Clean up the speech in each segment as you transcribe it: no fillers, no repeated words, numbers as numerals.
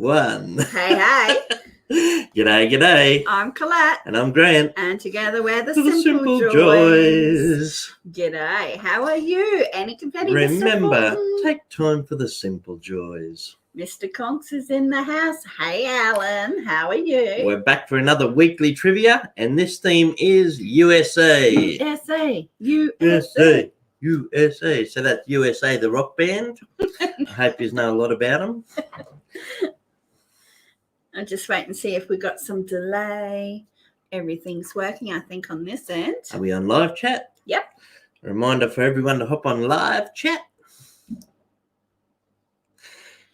one. Hey. G'day, g'day. I'm Colette. And I'm Grant. And together we're the To Simple Simple Joys. G'day. How are you? Any confetti, Remember, Mr. take time for the simple joys. Mr. Conks is in the house. Hey, Alan. How are you? We're back for another weekly trivia, and this theme is USA. USA. USA. USA. So that's USA, the rock band. I hope you know a lot about them. I'll just wait and see if we got some delay. Everything's working, I think, on this end. Are we on live chat? Yep. A reminder for everyone to hop on live chat.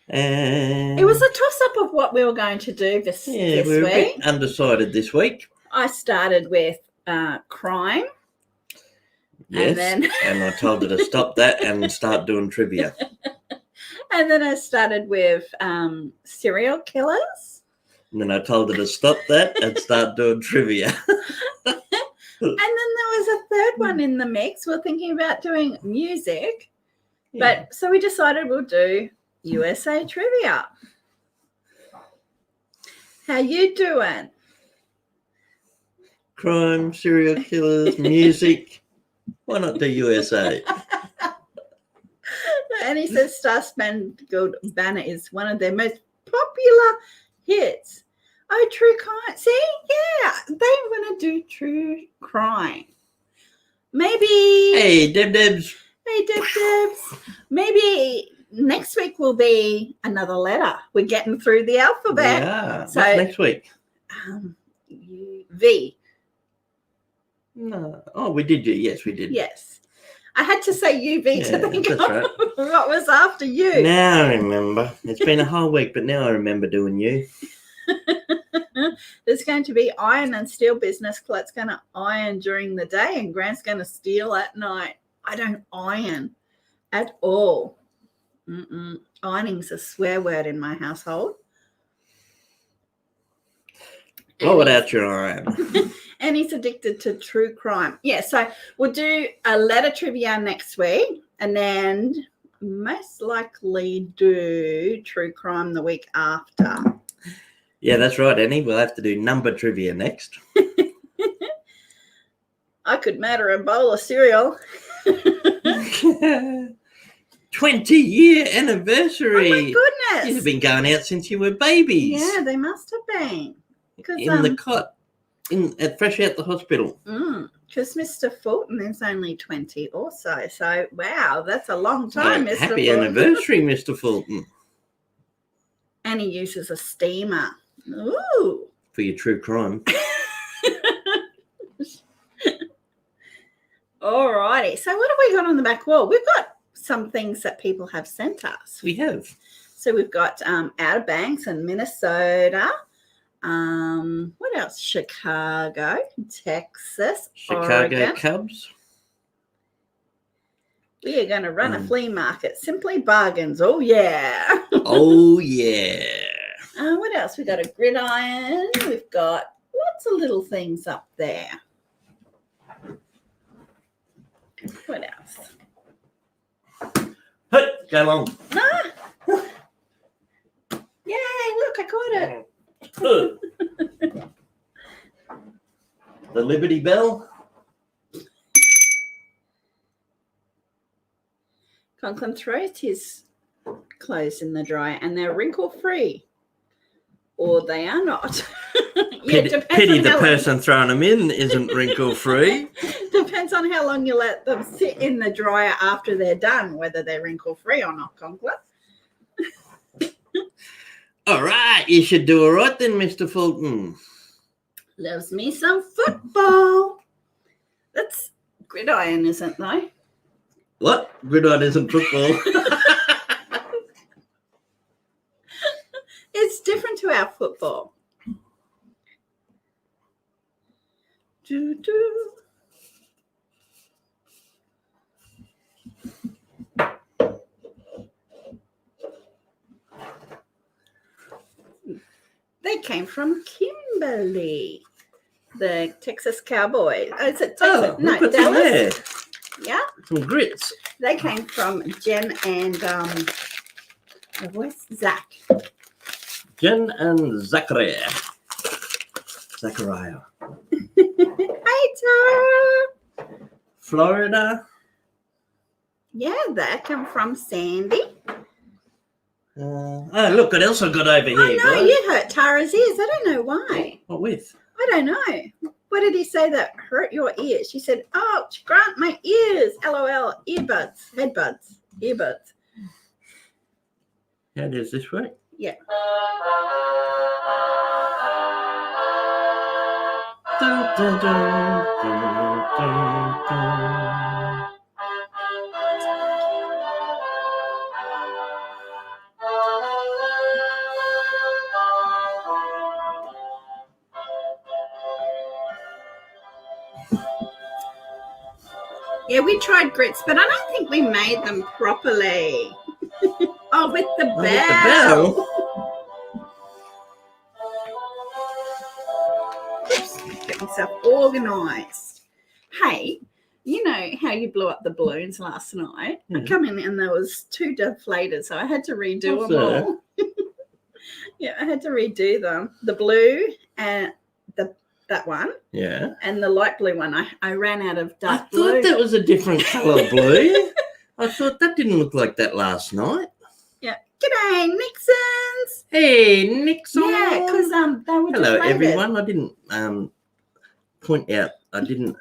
And It was a toss-up of what we were going to do this we're a week. bit undecided this week. I started with crime. Yes, and I told her to stop that and start doing trivia. And then I started with serial killers. And then I told her to stop that and start doing trivia. And then there was a third one in the mix. We're thinking about doing music. Yeah. But so we decided we'll do USA trivia. How you doing? Crime, serial killers, music. Why not do USA? And he says Star Spangled Banner is one of their most popular hits. Oh, true crime. See? Yeah, they want to do true crime. Maybe. Hey, Debs. Hey, Debs. Maybe next week will be another letter. We're getting through the alphabet. Yeah. So, what's next week? V. No. Oh, we did. Yes, we did. Yes. I had to say UV to think of right. what was after you. Now I remember. It's been a whole week, but now I remember doing you. There's going to be iron and steel business. Colette's going to iron during the day and Grant's going to steal at night. I don't iron at all. Ironing's a swear word in my household. What without your iron? And he's addicted to true crime. Yeah, so we'll do a letter trivia next week and then most likely do true crime the week after. Yeah, that's right, Annie. We'll have to do number trivia next. I could matter a bowl of cereal. 20-year anniversary. Oh, my goodness. You've been going out since you were babies. Yeah, they must have been. In the cot, fresh out the hospital. Because Mr. Fulton is only 20 also. So, wow, that's a long time, Mr. Happy Fulton. anniversary, Mr. Fulton. And he uses a steamer. Ooh. For your true crime. All righty. So what have we got on the back wall? We've got some things that people have sent us. We have. So we've got Outer Banks and Minnesota. What else? Chicago, Texas, Chicago Oregon. Cubs. We are going to run a flea market. Simply bargains. Oh, yeah. Oh, yeah. What else? We've got a gridiron. We've got lots of little things up there. What else? Hey, go along. Yay, look, I caught it. The Liberty Bell. Conklin throws his clothes in the dryer and they're wrinkle-free. Or they are not. Pity the person throwing them in isn't wrinkle-free. Depends on how long you let them sit in the dryer after they're done, whether they're wrinkle-free or not, Conklin. All right, you should do all right then, Mr. Fulton. Loves me some football. That's gridiron, isn't though? What? Gridiron isn't football. It's different to our football. Doo-doo. They came from Kimberly, the Texas Cowboys. Oh, is it Texas? No, Dallas. Yeah. Some grits. They came from Jen and where's Zach? Jen and Zachariah. Zachariah. Hey, Tara. Florida. Yeah, that come from Sandy. Oh, look what else I got over here, I know, guys. you hurt Tara's ears. I don't know why. What with? I don't know. What did he say that hurt your ears? She said, ouch, Grant, my ears. LOL, earbuds, headbuds, earbuds. How does this work? Yeah. Dun, dun, dun, dun, dun, dun. Yeah, we tried grits, but I don't think we made them properly. Oh, with the bell. With the bell. Oops, get myself organised. Hey, you know how you blew up the balloons last night? Yeah. I come in and there was 2 deflated, so I had to redo What's them that? all. Yeah, I had to redo them. The blue and that one. Yeah. And the light blue one. I ran out of I dark thought blue. that was a different colour blue. I thought that didn't look like that last night. Yeah. G'day, Nixons. Hey, Nixon. Yeah, because they were Hello, deflated. everyone. I didn't point out. I didn't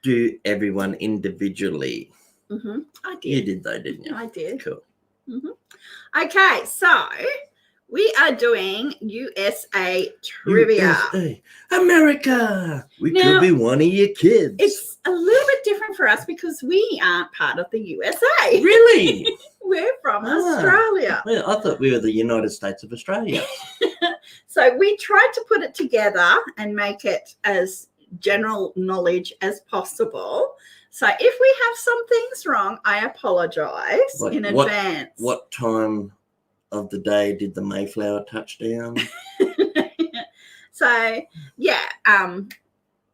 do everyone individually. Mm-hmm. I did. You did, though, didn't you? I did. Cool. Mm-hmm. Okay, so we are doing USA trivia. USA. America. We Now, could be one of your kids. It's a little bit different for us because we aren't part of the USA. Really? We're from Ah. Australia. Well, I thought we were the United States of Australia. So we tried to put it together and make it as general knowledge as possible. So if we have some things wrong, I apologize in advance. What time of the day did the Mayflower touch down? So yeah,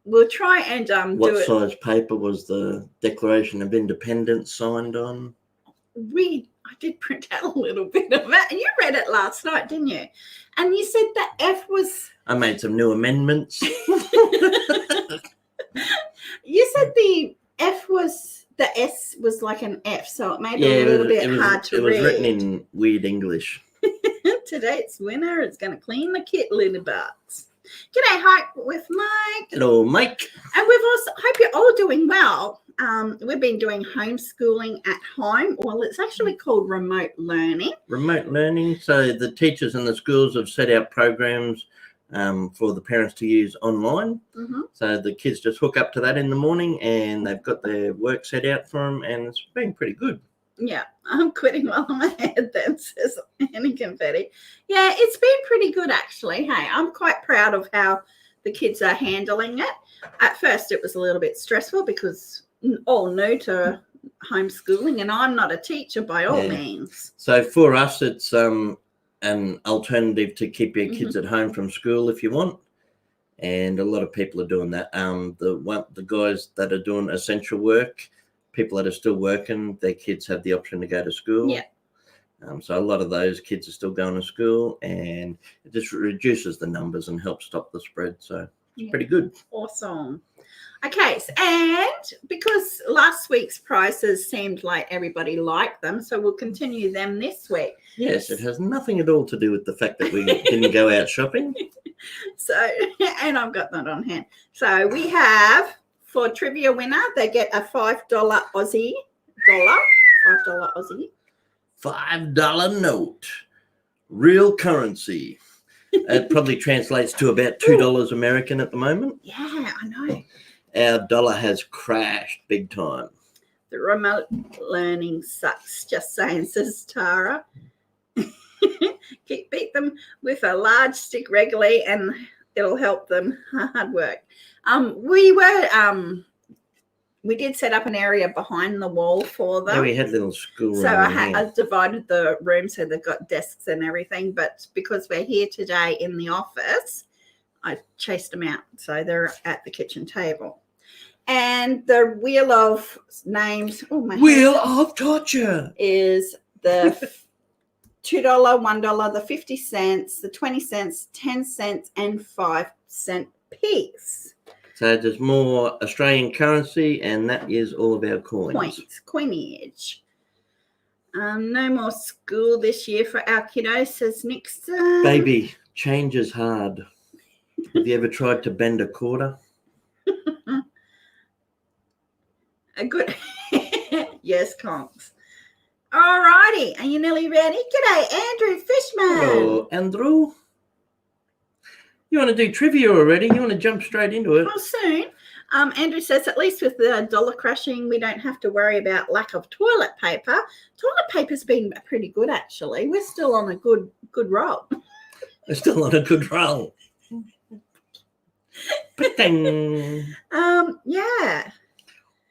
we'll try and What do it. size paper was the Declaration of Independence signed on? I did print out a little bit of it. And you read it last night, didn't you? And you said that F was. I made some new amendments. You said the F was, the S was like an F, so it made it a little bit hard to read. It was written in weird English. Today's winner is going to clean the kit, little butts. G'day, Hike with Mike. Hello, Mike. And we've also, hope you're all doing well. We've been doing homeschooling at home. Well, it's actually called remote learning. Remote learning. So the teachers and the schools have set out programs for the parents to use online. Mm-hmm. So the kids just hook up to that in the morning and they've got their work set out for them and it's been pretty good. Yeah, I'm quitting while I'm ahead then, says Annie Confetti. Yeah, it's been pretty good actually. Hey, I'm quite proud of how the kids are handling it. At first it was a little bit stressful because all new to homeschooling and I'm not a teacher by all means. So for us it's an alternative to keep your kids at home from school if you want. And a lot of people are doing that. The guys that are doing essential work, people that are still working, their kids have the option to go to school. Yeah. So a lot of those kids are still going to school and it just reduces the numbers and helps stop the spread. So it's pretty good. Awesome. Okay, and because last week's prizes seemed like everybody liked them, so we'll continue them this week. Yes, it has nothing at all to do with the fact that we didn't go out shopping. So, and I've got that on hand. So we have, for trivia winner, they get a $5 Aussie dollar, $5 Aussie. $5 note, real currency. It probably translates to about $2 American at the moment. Yeah, I know. Our dollar has crashed big time. The remote learning sucks, just saying, says Tara. Beat them with a large stick regularly and it'll help them. Hard work. We did set up an area behind the wall for them. Yeah, we had little school. So I divided the room so they've got desks and everything. But because we're here today in the office, I chased them out. So they're at the kitchen table. And the wheel of names. Oh, my Wheel of torture is the $2, $1, the 50 cents, the 20 cents, 10 cents, and 5-cent piece. So there's more Australian currency, and that is all of our coins. Coinage. No more school this year for our kiddos, says Nixon. Baby, change is hard. Have you ever tried to bend a quarter? A good yes, conks. All righty, are you nearly ready? G'day, Andrew Fishman. Hello, Andrew. You want to do trivia already? You want to jump straight into it? Well, soon. Andrew says, at least with the dollar crashing, we don't have to worry about lack of toilet paper. Toilet paper's been pretty good, actually. We're still on a good roll. We're still on a good roll. Yeah.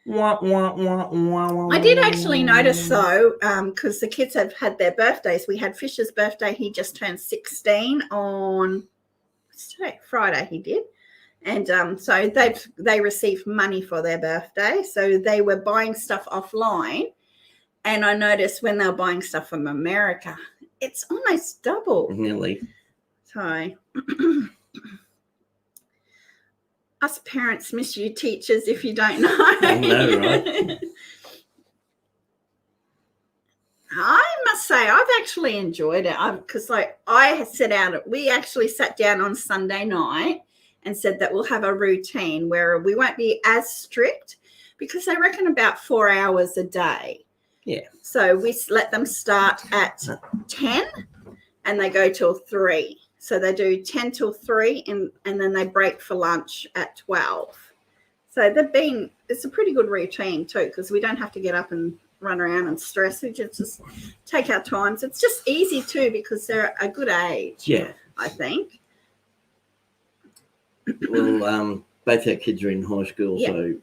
Wah, wah, wah, wah, wah. I did actually notice, though, because the kids have had their birthdays. We had Fisher's birthday. He just turned 16 on Friday, he did. And so they received money for their birthday. So they were buying stuff offline. And I noticed when they were buying stuff from America, it's almost double. Nearly. So us parents miss you, teachers, if you don't know. I know, right? I must say I've actually enjoyed it because we actually sat down on Sunday night and said that we'll have a routine where we won't be as strict because they reckon about 4 hours a day. Yeah. So we let them start at 10 and they go till 3. So they do 10 till 3 and then they break for lunch at 12. So it's a pretty good routine too because we don't have to get up and run around and stress. We just take our times. It's just easy too because they're a good age. Yeah. I think. Well, both our kids are in high school, Yeah. so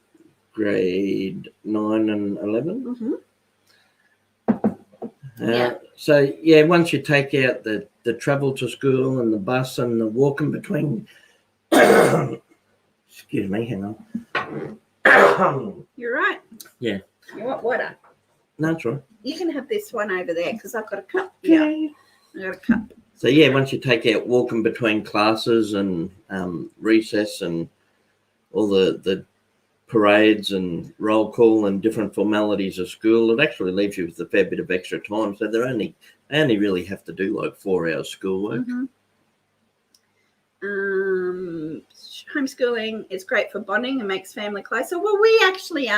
grade 9 and 11. Mm-hmm. So, yeah, once you take out the travel to school and the bus and the walking between, excuse me, hang on. You're right. Yeah. You want water? No, that's right. You can have this one over there because I've got a cup. Okay. Yeah, I got a cup. So, yeah, once you take out walking between classes and recess and all the parades and roll call and different formalities of school, it actually leaves you with a fair bit of extra time. So they only really have to do like 4 hours schoolwork. Mm-hmm. Homeschooling is great for bonding and makes family closer. Well, we actually,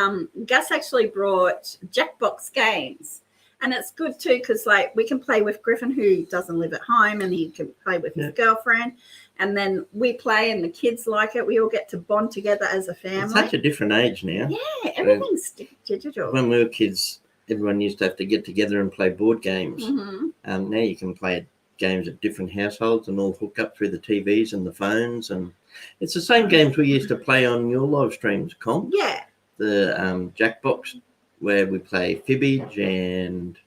Gus actually brought Jackbox games. And it's good too because like we can play with Griffin who doesn't live at home and he can play with his girlfriend. And then we play and the kids like it. We all get to bond together as a family. It's such a different age now. Yeah, everything's digital. When we were kids, everyone used to have to get together and play board games. Mm-hmm. Now you can play games at different households and all hook up through the TVs and the phones. And it's the same games we used to play on your live streams, Comp. Yeah. The Jackbox, where we play Fibbage and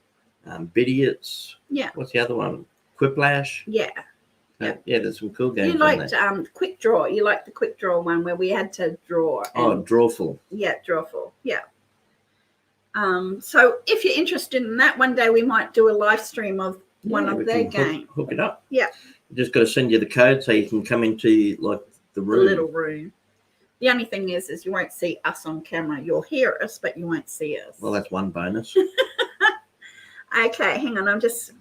Bidiots. Yeah. What's the other one? Quiplash. Yeah. Yeah, there's some cool games. You liked Quick Draw. You liked the Quick Draw one where we had to draw. Drawful. Yeah, Drawful. Yeah. So if you're interested in that, one day we might do a live stream of one of their games. Hook it up. Yeah. Just got to send you the code so you can come into like the room. The little room. The only thing is you won't see us on camera. You'll hear us, but you won't see us. Well, that's one bonus. Okay, hang on. I'm just.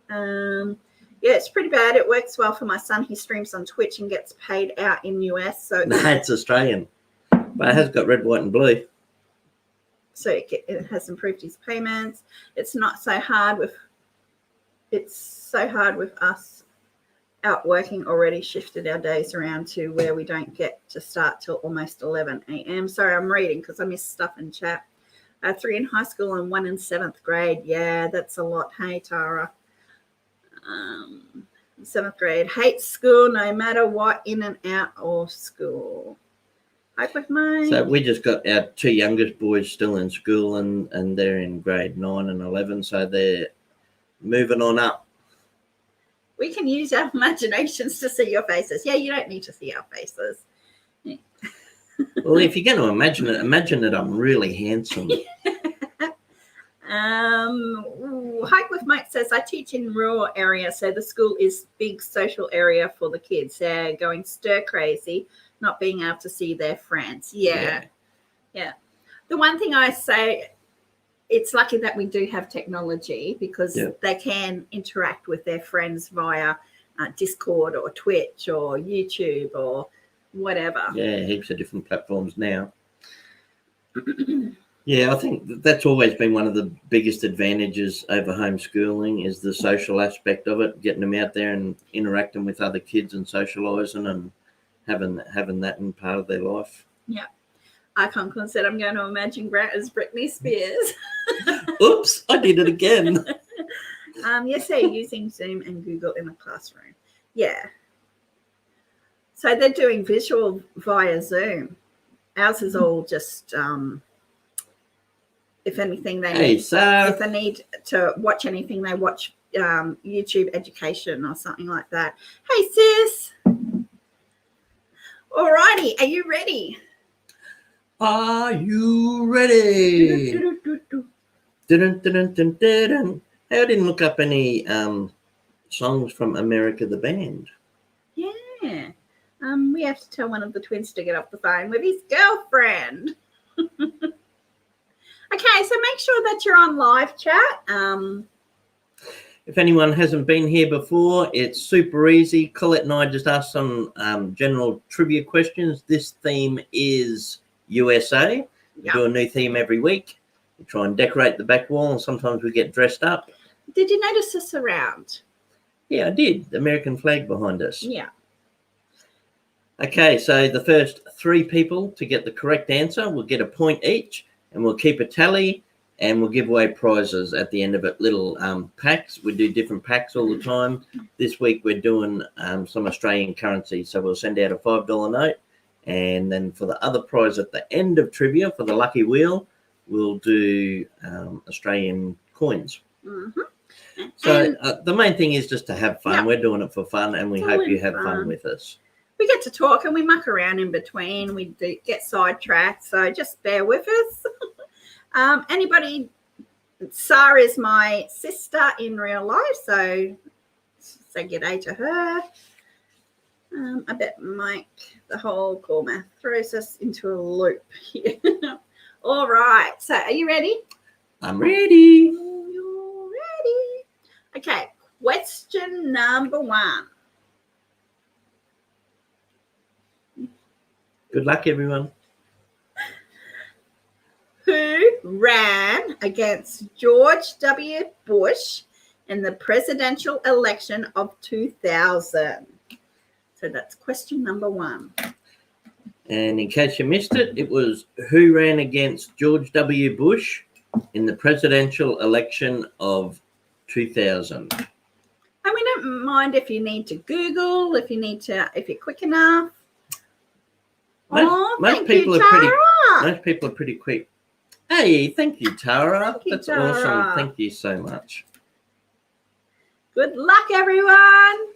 Yeah, it's pretty bad. It works well for my son. He streams on Twitch and gets paid out in US. So no, it's Australian, but it has got red, white, and blue. So it has improved his payments. It's not so hard with. It's so hard with us out working already. Shifted our days around to where we don't get to start till almost 11 a.m. Sorry, I'm reading because I missed stuff in chat. 3 in high school and 1 in 7th grade. Yeah, that's a lot. Hey, Tara. 7th grade. Hates school no matter what, in and out of school. Hope with mine. So we just got our 2 youngest boys still in school and they're in grade 9 and 11. So they're moving on up. We can use our imaginations to see your faces. Yeah, you don't need to see our faces. Yeah. Well, if you're going to imagine it I'm really handsome. Hike with Mike says, I teach in rural area, so the school is big social area for the kids. They're going stir crazy, not being able to see their friends. Yeah. The one thing I say, it's lucky that we do have technology because they can interact with their friends via Discord or Twitch or YouTube or whatever. Yeah, heaps of different platforms now. Yeah, I think that's always been one of the biggest advantages over homeschooling is the social aspect of it, getting them out there and interacting with other kids and socialising and having that in part of their life. Yeah. Icon said, I'm going to imagine Grant as Britney Spears. Oops, I did it again. Yes, they're using Zoom and Google in the classroom. Yeah. So they're doing visual via Zoom. Ours is all just... if anything, if they need to watch anything, they watch YouTube education or something like that. Hey, sis. All righty. Are you ready? Are you ready? Dun, dun, dun, dun, dun, dun. Hey, I didn't look up any songs from America the Band. Yeah. We have to tell one of the twins to get off the phone with his girlfriend. Okay, so make sure that you're on live chat. If anyone hasn't been here before, it's super easy. Colette and I just asked some general trivia questions. This theme is USA. We do a new theme every week. We try and decorate the back wall, and sometimes we get dressed up. Did you notice us around? Yeah, I did. The American flag behind us. Yeah. Okay, so the first 3 people to get the correct answer will get a point each. And we'll keep a tally and we'll give away prizes at the end of it, little packs. We do different packs all the time. This week we're doing some Australian currency. So we'll send out a $5 note. And then for the other prize at the end of trivia, for the lucky wheel, we'll do Australian coins. Mm-hmm. So the main thing is just to have fun. Yep. We're doing it for fun and we hope you have fun with us. We get to talk and we muck around in between. We do get sidetracked, so just bear with us. Anybody, Sarah is my sister in real life, so say good day to her. I bet Mike, the whole call math throws us into a loop here. All right, so are you ready? I'm ready. You're ready. Okay, question number 1. Good luck, everyone. Who ran against George W. Bush in the presidential election of 2000? So that's question number 1. And in case you missed it, it was who ran against George W. Bush in the presidential election of 2000. And we don't mind if you need to Google, if you're quick enough. Most people are pretty quick. Hey, thank you, Tara. That's awesome. Thank you so much. Good luck, everyone.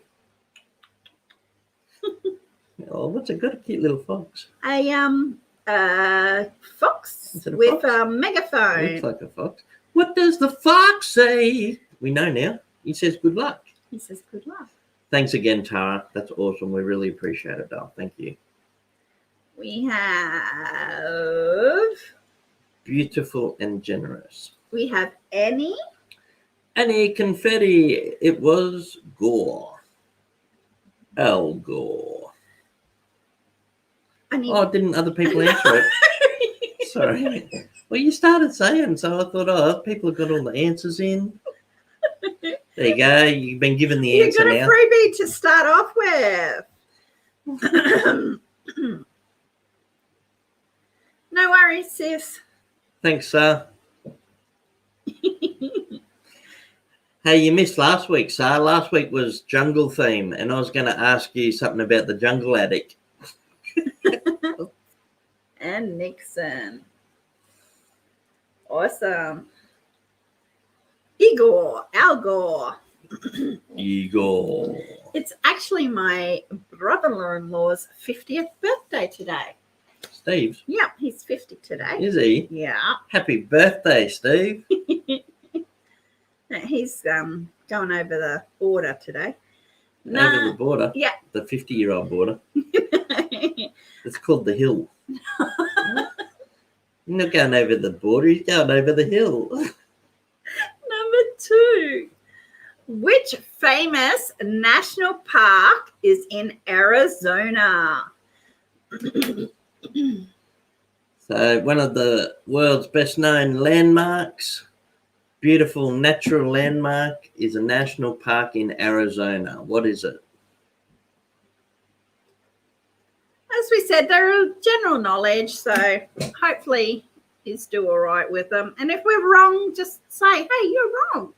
Oh, what's it got? A cute little fox. A fox with a megaphone. Looks like a fox. What does the fox say? We know now. He says good luck. He says good luck. Thanks again, Tara. That's awesome. We really appreciate it, doll. Thank you. We have beautiful and generous. We have Annie. Annie Confetti. It was Gore. Al Gore. Didn't other people answer it? Sorry. Well, you started saying, so I thought, people have got all the answers in. There you go. You've been given the answer now. You got a freebie to start off with. No worries, sis. Thanks, sir. Hey, you missed last week, sir. Last week was jungle theme, and I was going to ask you something about the jungle attic. And Nixon. Awesome. Al Gore. Igor. It's actually my brother-in-law's 50th birthday today. Steve? Yeah, he's 50 today. Is he? Yeah. Happy birthday, Steve. He's going over the border today. Over the border? Yeah. The 50-year-old border. It's called the hill. You're not going over the border, you're going over the hill. Number 2. Which famous national park is in Arizona? So one of the world's best known landmarks, beautiful natural landmark, is a national park in Arizona. What is it? As we said, they're general knowledge, so hopefully you do all right with them. And if we're wrong, just say, hey, you're wrong.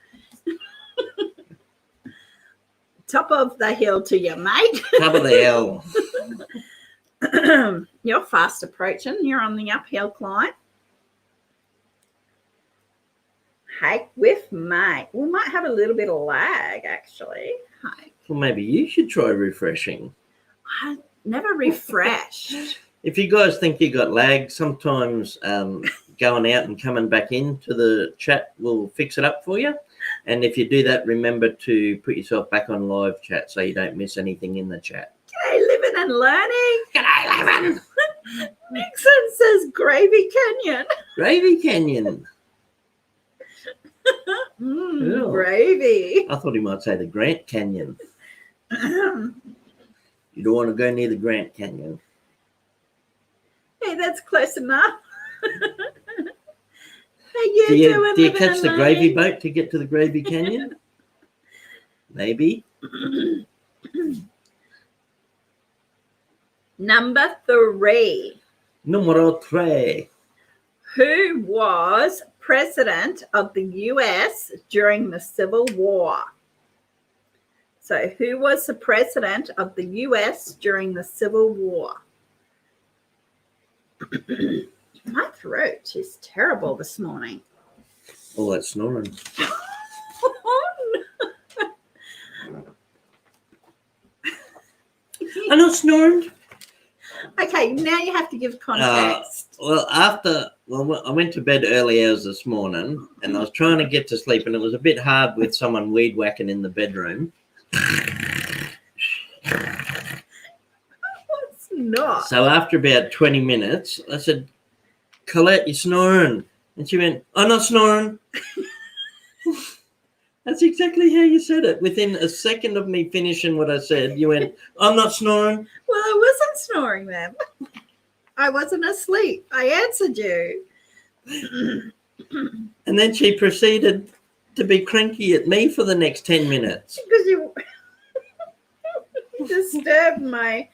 Top of the hill to you, mate. Top of the hill. You're fast approaching. You're on the uphill climb. Hike with mate. We might have a little bit of lag, actually. Hike. Well, maybe you should try refreshing. I never refreshed. If you guys think you got lag, sometimes going out and coming back into the chat will fix it up for you. And if you do that, remember to put yourself back on live chat so you don't miss anything in the chat. G'day, living and learning. G'day, living. Nixon says Gravy Canyon. Gravy Canyon. Ew. Gravy. I thought he might say the Grant Canyon. You don't want to go near the Grant Canyon. Hey, that's close enough. How Do you doing, catch the gravy boat to get to the Gravy Canyon? Maybe. Number 3. Numero 3. Who was president of the U.S. during the Civil War? So who was the president of the U.S. during the Civil War? My throat is terrible this morning. Oh, that's snoring. I'm not snoring. Okay, now you have to give context. I went to bed early hours this morning and I was trying to get to sleep and it was a bit hard with someone weed whacking in the bedroom. It's not. So after about 20 minutes, I said, Colette, you're snoring. And she went, I'm not snoring. That's exactly how you said it. Within a second of me finishing what I said, you went, I'm not snoring. Well, I wasn't snoring then. I wasn't asleep. I answered you. And then she proceeded to be cranky at me for the next 10 minutes. Because you disturbed my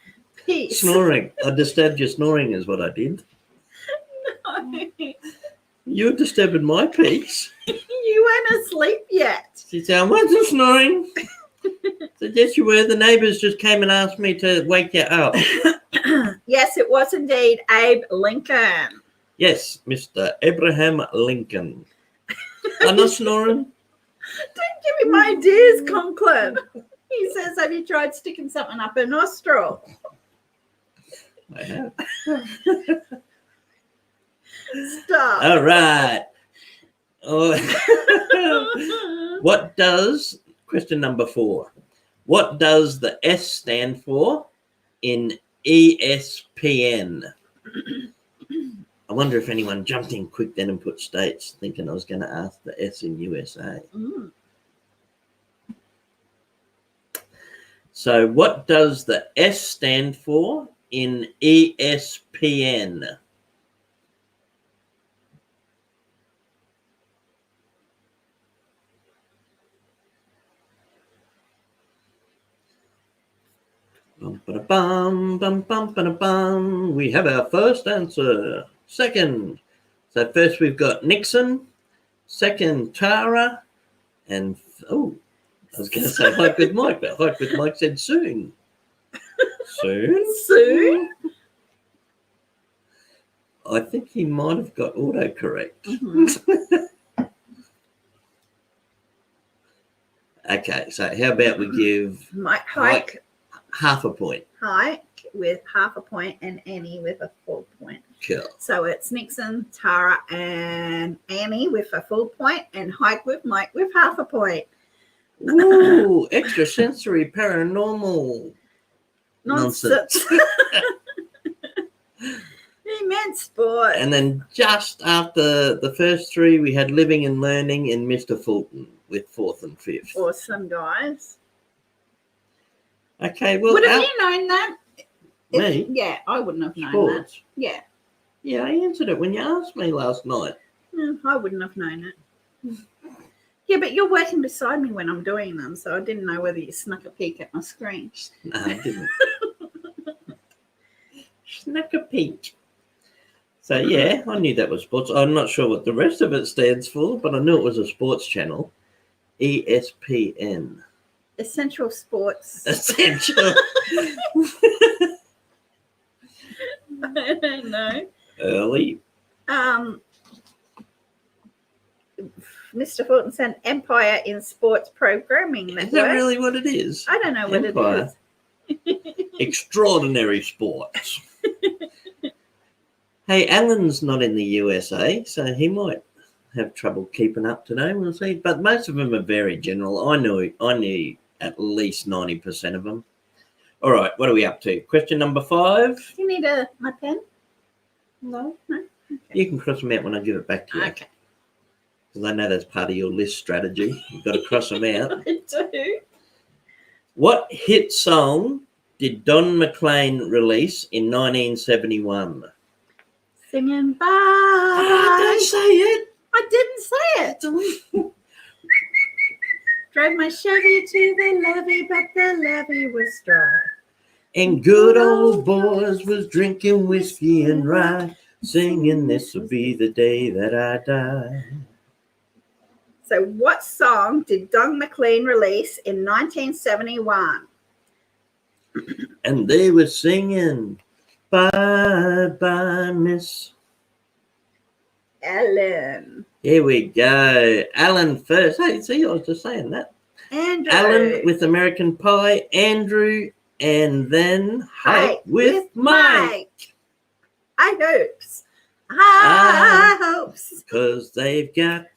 peace. Snoring. I disturbed your snoring is what I did. No. You're disturbing my peace. You weren't asleep yet. She said, I wasn't snoring. I said, yes, you were. The neighbours just came and asked me to wake you up. Yes, it was indeed Abe Lincoln. Yes, Mr. Abraham Lincoln. I'm not snoring. Don't give me my ideas, Conklin. He says, have you tried sticking something up her nostril? I have. Stop. All right. What does, question number 4, what does the S stand for in ESPN? I wonder if anyone jumped in quick then and put states thinking I was going to ask the S in USA. Mm. So what does the S stand for in ESPN? Bum, bum, bum, bum, bum. We have our first answer. Second. So first we've got Nixon. Second, Tara. And, I was going to say Hi Good Mike, but Hi Good Mike said soon. Soon? Soon? I think he might have got autocorrect. Mm-hmm. Okay, so how about we give Mike Hike. half a point. Hike. with half a point and Annie with a full point. Cool. So it's Nixon, Tara, and Annie with a full point, and Hike with Mike with half a point. Ooh, extrasensory paranormal Nonsense. He meant sport. And then just after the first three, we had Living and Learning and Mr. Fulton with fourth and fifth. Awesome, guys. Okay, well, would have you known that? Me? Yeah, I wouldn't have known Sports. that. Yeah. Yeah, I answered it when you asked me last night. I wouldn't have known it. Yeah, but you're working beside me when I'm doing them, so I didn't know whether you snuck a peek at my screen. No, I didn't. Snuck a peek. So, yeah, I knew that was sports. I'm not sure what the rest of it stands for, but I knew it was a sports channel. ESPN. Essential Sports. Essential. I don't know. Early. Mr. Fulton said Empire in Sports Programming Network. Is that really what it is? I don't know what Empire. it is. Extraordinary sports. Hey, Alan's not in the USA, so he might have trouble keeping up today. We'll see. But most of them are very general. I knew at least 90% of them. All right, what are we up to? Question number 5. Do you need my pen? No. Okay. You can cross them out when I give it back to you. Okay. Because I know that's part of your list strategy. You've got to cross them out. I do. What hit song did Don McLean release in 1971? Singing bye. Don't say it. I didn't say it. Drove my Chevy to the levee, but the levee was dry. And good old boys was drinking whiskey and rye, singing this'll be the day that I die. So what song did Don McLean release in 1971? And they were singing, bye, bye, Miss Ellen. Here we go. Alan first. Hey, see, I was just saying that. Andrew. Alan with American Pie, Andrew, and then Hike with Mike. High hopes. High hopes. Because they've got,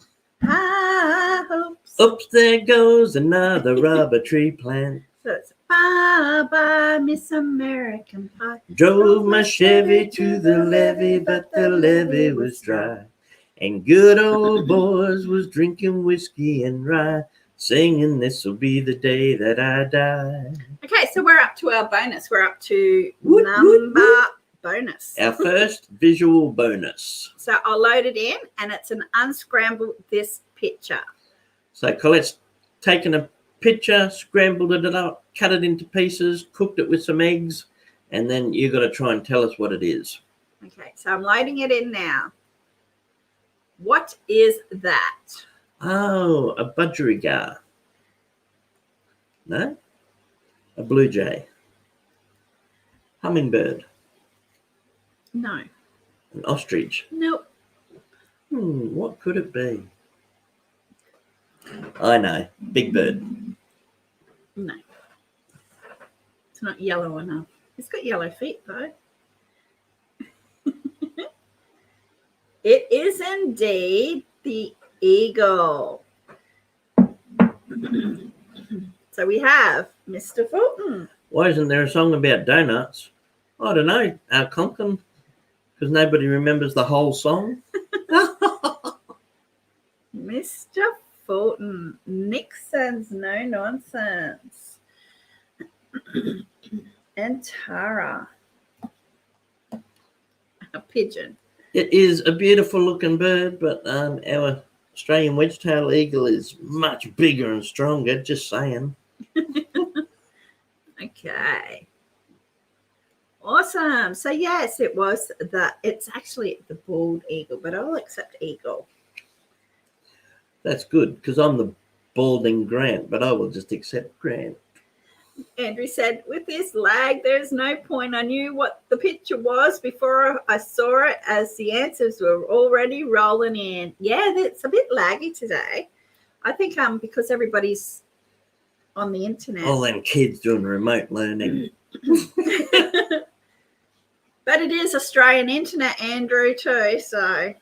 High hopes. oops, there goes another rubber tree plant. So it's bye bye, Miss American Pie. Drove my Chevy to the levee, but the levee was dry. And good old boys was drinking whiskey and rye, singing this'll be the day that I die. Okay, so we're up to our bonus. We're up to Woot, number woot, woot. bonus. Our first visual bonus. So I'll load it in, and it's an unscramble this picture. So Colette's taken a picture, scrambled it up, cut it into pieces, cooked it with some eggs, and then you've got to try and tell us what it is. Okay, so I'm loading it in now. What is that? Oh, a budgerigar. No? A blue jay. Hummingbird. No. An ostrich. Nope. What could it be? I know. Big bird. No. It's not yellow enough. It's got yellow feet, though. It is indeed the eagle. So we have Mr. Fulton. Why isn't there a song about donuts? I don't know. Conklin. Because nobody remembers the whole song. Mr. Fulton. Nixon's no nonsense. And Tara. A pigeon. It is a beautiful looking bird, but our Australian wedge-tailed eagle is much bigger and stronger, just saying. Okay. Awesome. So yes, it's actually the bald eagle, but I'll accept eagle. That's good, because I'm the balding Grant, but I will just accept Grant. Andrew said, with this lag, there's no point. I knew what the picture was before I saw it, as the answers were already rolling in. Yeah, it's a bit laggy today. I think because everybody's on the internet. All them kids doing remote learning. But it is Australian internet, Andrew, too, so.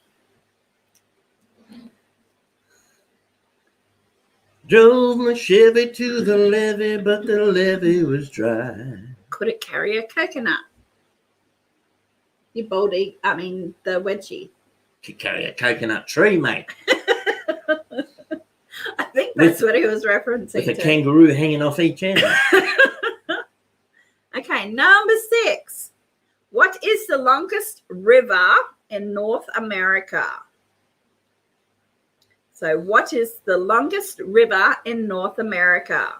Drove my Chevy to the levee, but the levee was dry. Could it carry a coconut? The wedgie. Could carry a coconut tree, mate. I think that's what he was referencing with to. a kangaroo hanging off each end. Okay, number 6. What is the longest river in North America? So what is the longest river in North America?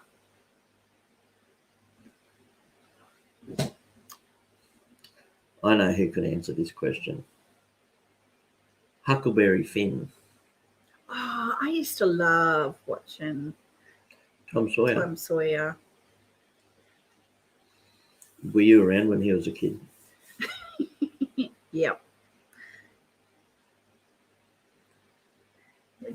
I know who could answer this question. Huckleberry Finn. Oh, I used to love watching Tom Sawyer. Tom Sawyer. Were you around when he was a kid? Yep.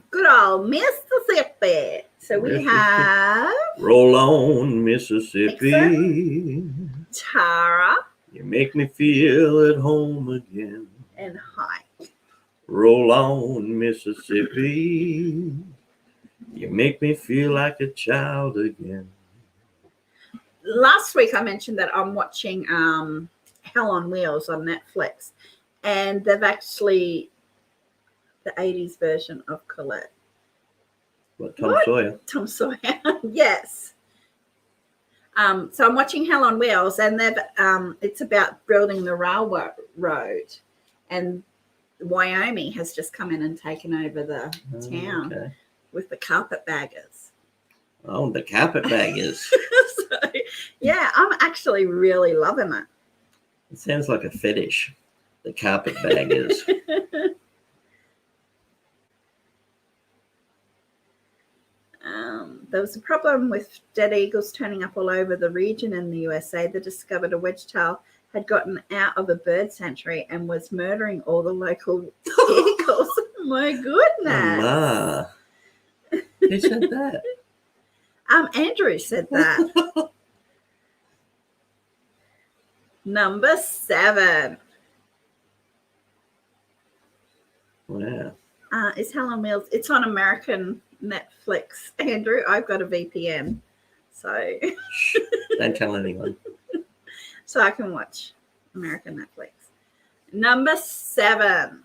Good old Mississippi. So we have Roll on, Mississippi. Nixon, Tara, You make me feel at home again. and Hike. Roll on, Mississippi. You make me feel like a child again. Last week I mentioned that I'm watching Hell on Wheels on Netflix, and they've actually the 80s version of Colette. What, Tom Sawyer? Tom Sawyer, yes. So I'm watching Hell on Wheels, and they've it's about building the railroad, and Wyoming has just come in and taken over the town with the carpetbaggers. Oh, the carpetbaggers. So, yeah, I'm actually really loving it. It sounds like a fetish. The carpetbaggers. There was a problem with dead eagles turning up all over the region in the USA. They discovered a wedgetail had gotten out of a bird sanctuary and was murdering all the local eagles. My goodness. Oh, who said that? Andrew said that. Number 7. Wow. Is Hell on Wheels. It's on American Netflix, Andrew. I've got a VPN, so Don't tell anyone. So I can watch American Netflix. Number 7.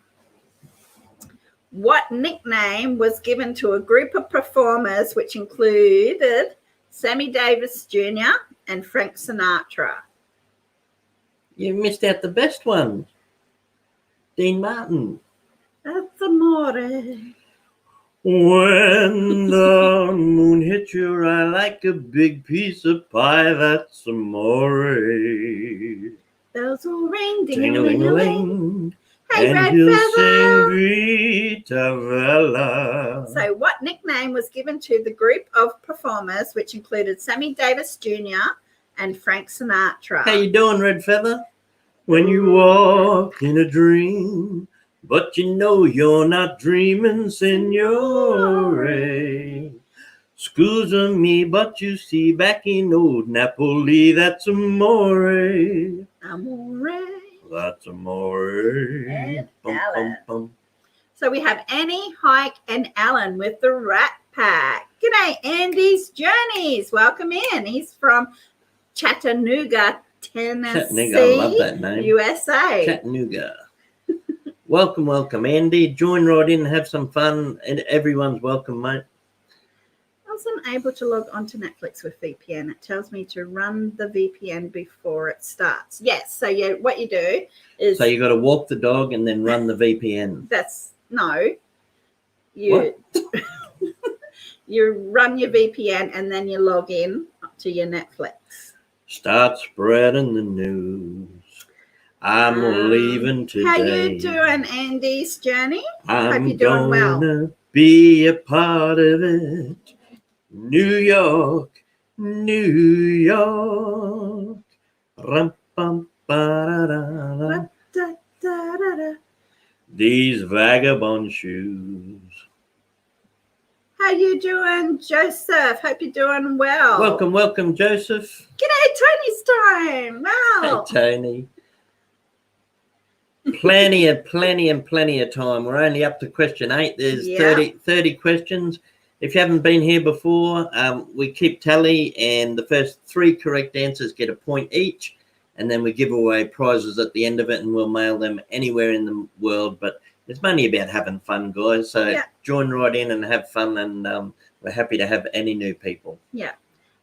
What nickname was given to a group of performers which included Sammy Davis Jr. and Frank Sinatra? You missed out the best one. Dean Martin. That's amore. When the moon hits your eye like a big piece of pie, that's amore. Bells will ring, Ding-a-ling-a-ling. Hey, And Red he'll Feather. sing Vita Vella. So what nickname was given to the group of performers, which included Sammy Davis Jr. and Frank Sinatra? How you doing, Red Feather? When you walk in a dream, but you know you're not dreaming, signore. Scusa me, but you see, back in old Napoli, that's amore. Amore. That's amore. And Bum, Alan. bum, bum. So we have Annie, Hike, and Alan with the Rat Pack. G'day, Andy's Journeys. Welcome in. He's from Chattanooga, Tennessee, Chattanooga, I love that name. USA. Chattanooga. Welcome, Andy. Join right in, have some fun, and everyone's welcome, mate. I wasn't able to log onto Netflix with VPN. It tells me to run the VPN before it starts. Yes, so what you do is... So you got to walk the dog and then run the VPN. You run your VPN and then you log in to your Netflix. Start spreading the news. I'm leaving today. How you doing, Andy's Journey? I'm Hope you're doing well. gonna be a part of it. New York, New York. Rum, bum, ba-da-da-da. Da-da-da-da. These vagabond shoes. How you doing, Joseph? Hope you're doing well. Welcome, Joseph. G'day, Tony's time. Wow. Hey, Tony. plenty of time. We're only up to question 8. There's 30 questions. If you haven't been here before, we keep tally, and the first 3 correct answers get a point each, and then we give away prizes at the end of it, and we'll mail them anywhere in the world. But it's mainly about having fun, guys. So join right in and have fun, and we're happy to have any new people. Yeah.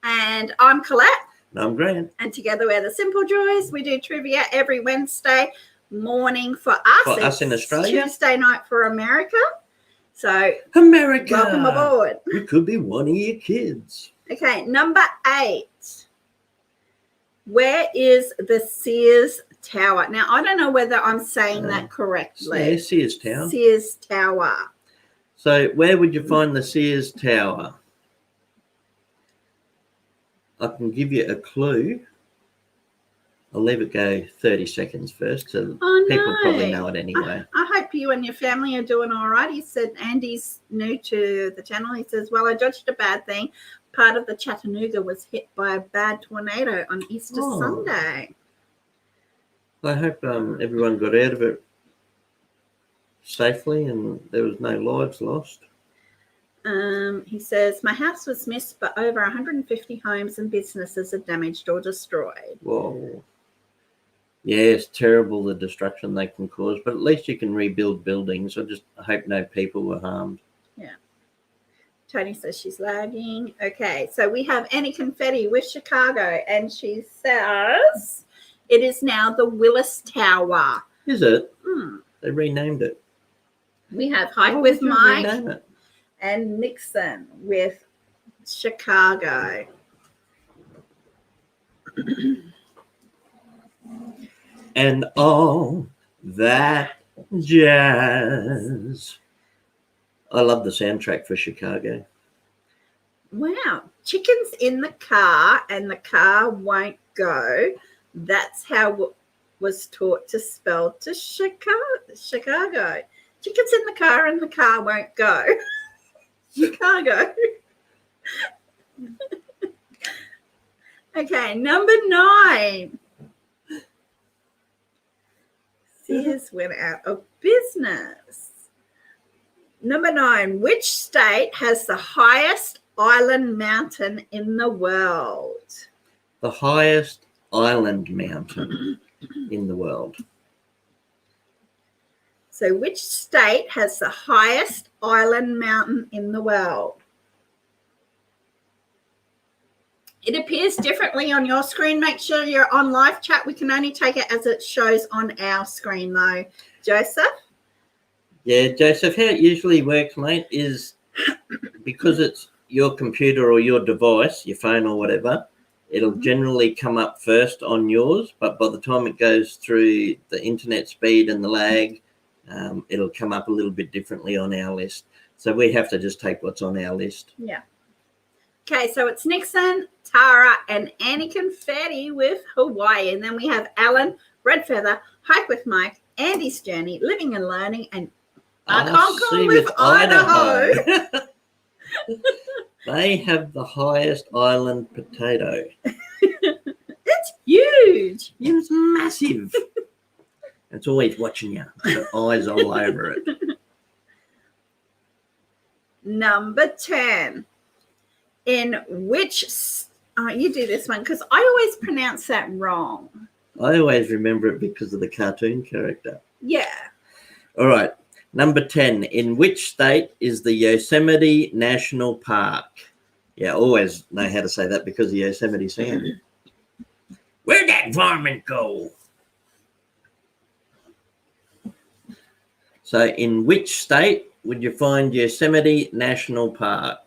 And I'm Colette. And I'm Grant. And together we're the Simple Joys. We do trivia every Wednesday morning for us. For us in Australia. Tuesday night for America. So America, welcome aboard. We could be one of your kids. Okay, number 8. Where is the Sears Tower? Now, I don't know whether I'm saying that correctly. Yeah, Sears Tower. Sears Tower. So where would you find the Sears Tower? I can give you a clue. I'll leave it go 30 seconds first, so people probably know it anyway. I hope you and your family are doing all right. He said Andy's new to the channel. He says, well, I judged a bad thing. Part of the Chattanooga was hit by a bad tornado on Easter Sunday. I hope everyone got out of it safely and there was no lives lost. He says, my house was missed, but over 150 homes and businesses are damaged or destroyed. Whoa. Yeah, it's terrible, the destruction they can cause, but at least you can rebuild buildings. I just hope no people were harmed. Yeah. Tony says she's lagging. Okay, so we have Any Confetti with Chicago, and she says it is now the Willis Tower. Is it? They renamed it. We have Hike with Mike and Nixon with Chicago. And all that jazz. I love the soundtrack for Chicago. Wow. Chickens in the car and the car won't go. That's how it was taught to spell to Chicago. Chickens in the car and the car won't go. Chicago. Okay, number 9. Sears went out of business. Number 9. Which state has the highest island mountain in the world? The highest island mountain in the world. So which state has the highest island mountain in the world? It appears differently on your screen. Make sure you're on live chat. We can only take it as it shows on our screen, though. Joseph? Yeah, Joseph, how it usually works, mate, is because it's your computer or your device, your phone or whatever, it'll generally come up first on yours, but by the time it goes through the internet speed and the lag, it'll come up a little bit differently on our list. So we have to just take what's on our list. Yeah. Okay, so it's Nixon, Tara, and Annie Confetti with Hawaii. And then we have Alan, Red Feather, Hike with Mike, Andy's Journey, Living and Learning, and Arkansas with Idaho. They have the highest island potato. It's huge. It's massive. It's always watching you. The eyes all over it. Number 10. In which, you do this one because I always pronounce that wrong. I always remember it because of the cartoon character. Yeah. All right. Number 10. In which state is the Yosemite National Park? Yeah, I always know how to say that because of Yosemite Sam. Where'd that varmint go? So in which state would you find Yosemite National Park?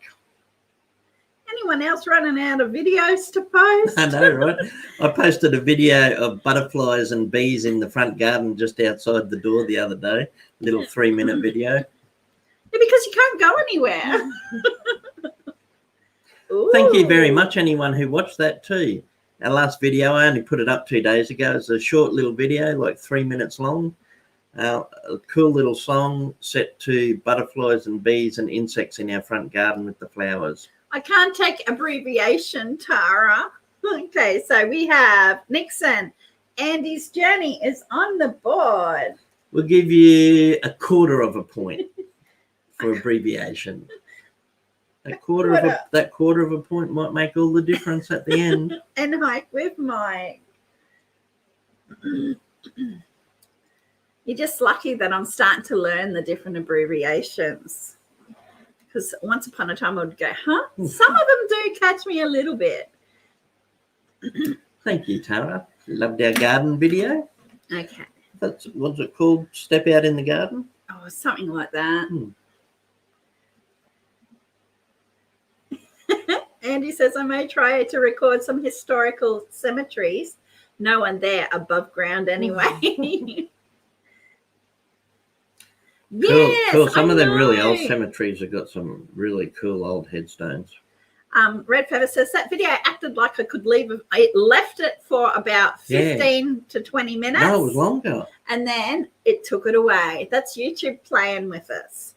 Anyone else running out of videos to post? I know, right? I posted a video of butterflies and bees in the front garden just outside the door the other day. Little 3-minute video. Yeah, because you can't go anywhere. Thank you very much, anyone who watched that too. Our last video, I only put it up 2 days ago. It's a short little video, like 3 minutes long. A cool little song set to butterflies and bees and insects in our front garden with the flowers. I can't take abbreviation, Tara. Okay, so we have Nixon. Andy's Journey is on the board. We'll give you 1/4 of a point for abbreviation. That quarter of a point might make all the difference at the end. And Mike, with Mike, you're just lucky that I'm starting to learn the different abbreviations. Because once upon a time I would go, huh? Some of them do catch me a little bit. Thank you, Tara. Loved our garden video. Okay. What's it called? Step out in the garden? Oh, something like that. Andy says, I may try to record some historical cemeteries. No one there above ground anyway. Yes, cool. Some of them really old cemeteries have got some really cool old headstones. Red Feather says, that video acted like I could leave. I left it for about 15 to 20 minutes. No, it was longer. And then it took it away. That's YouTube playing with us.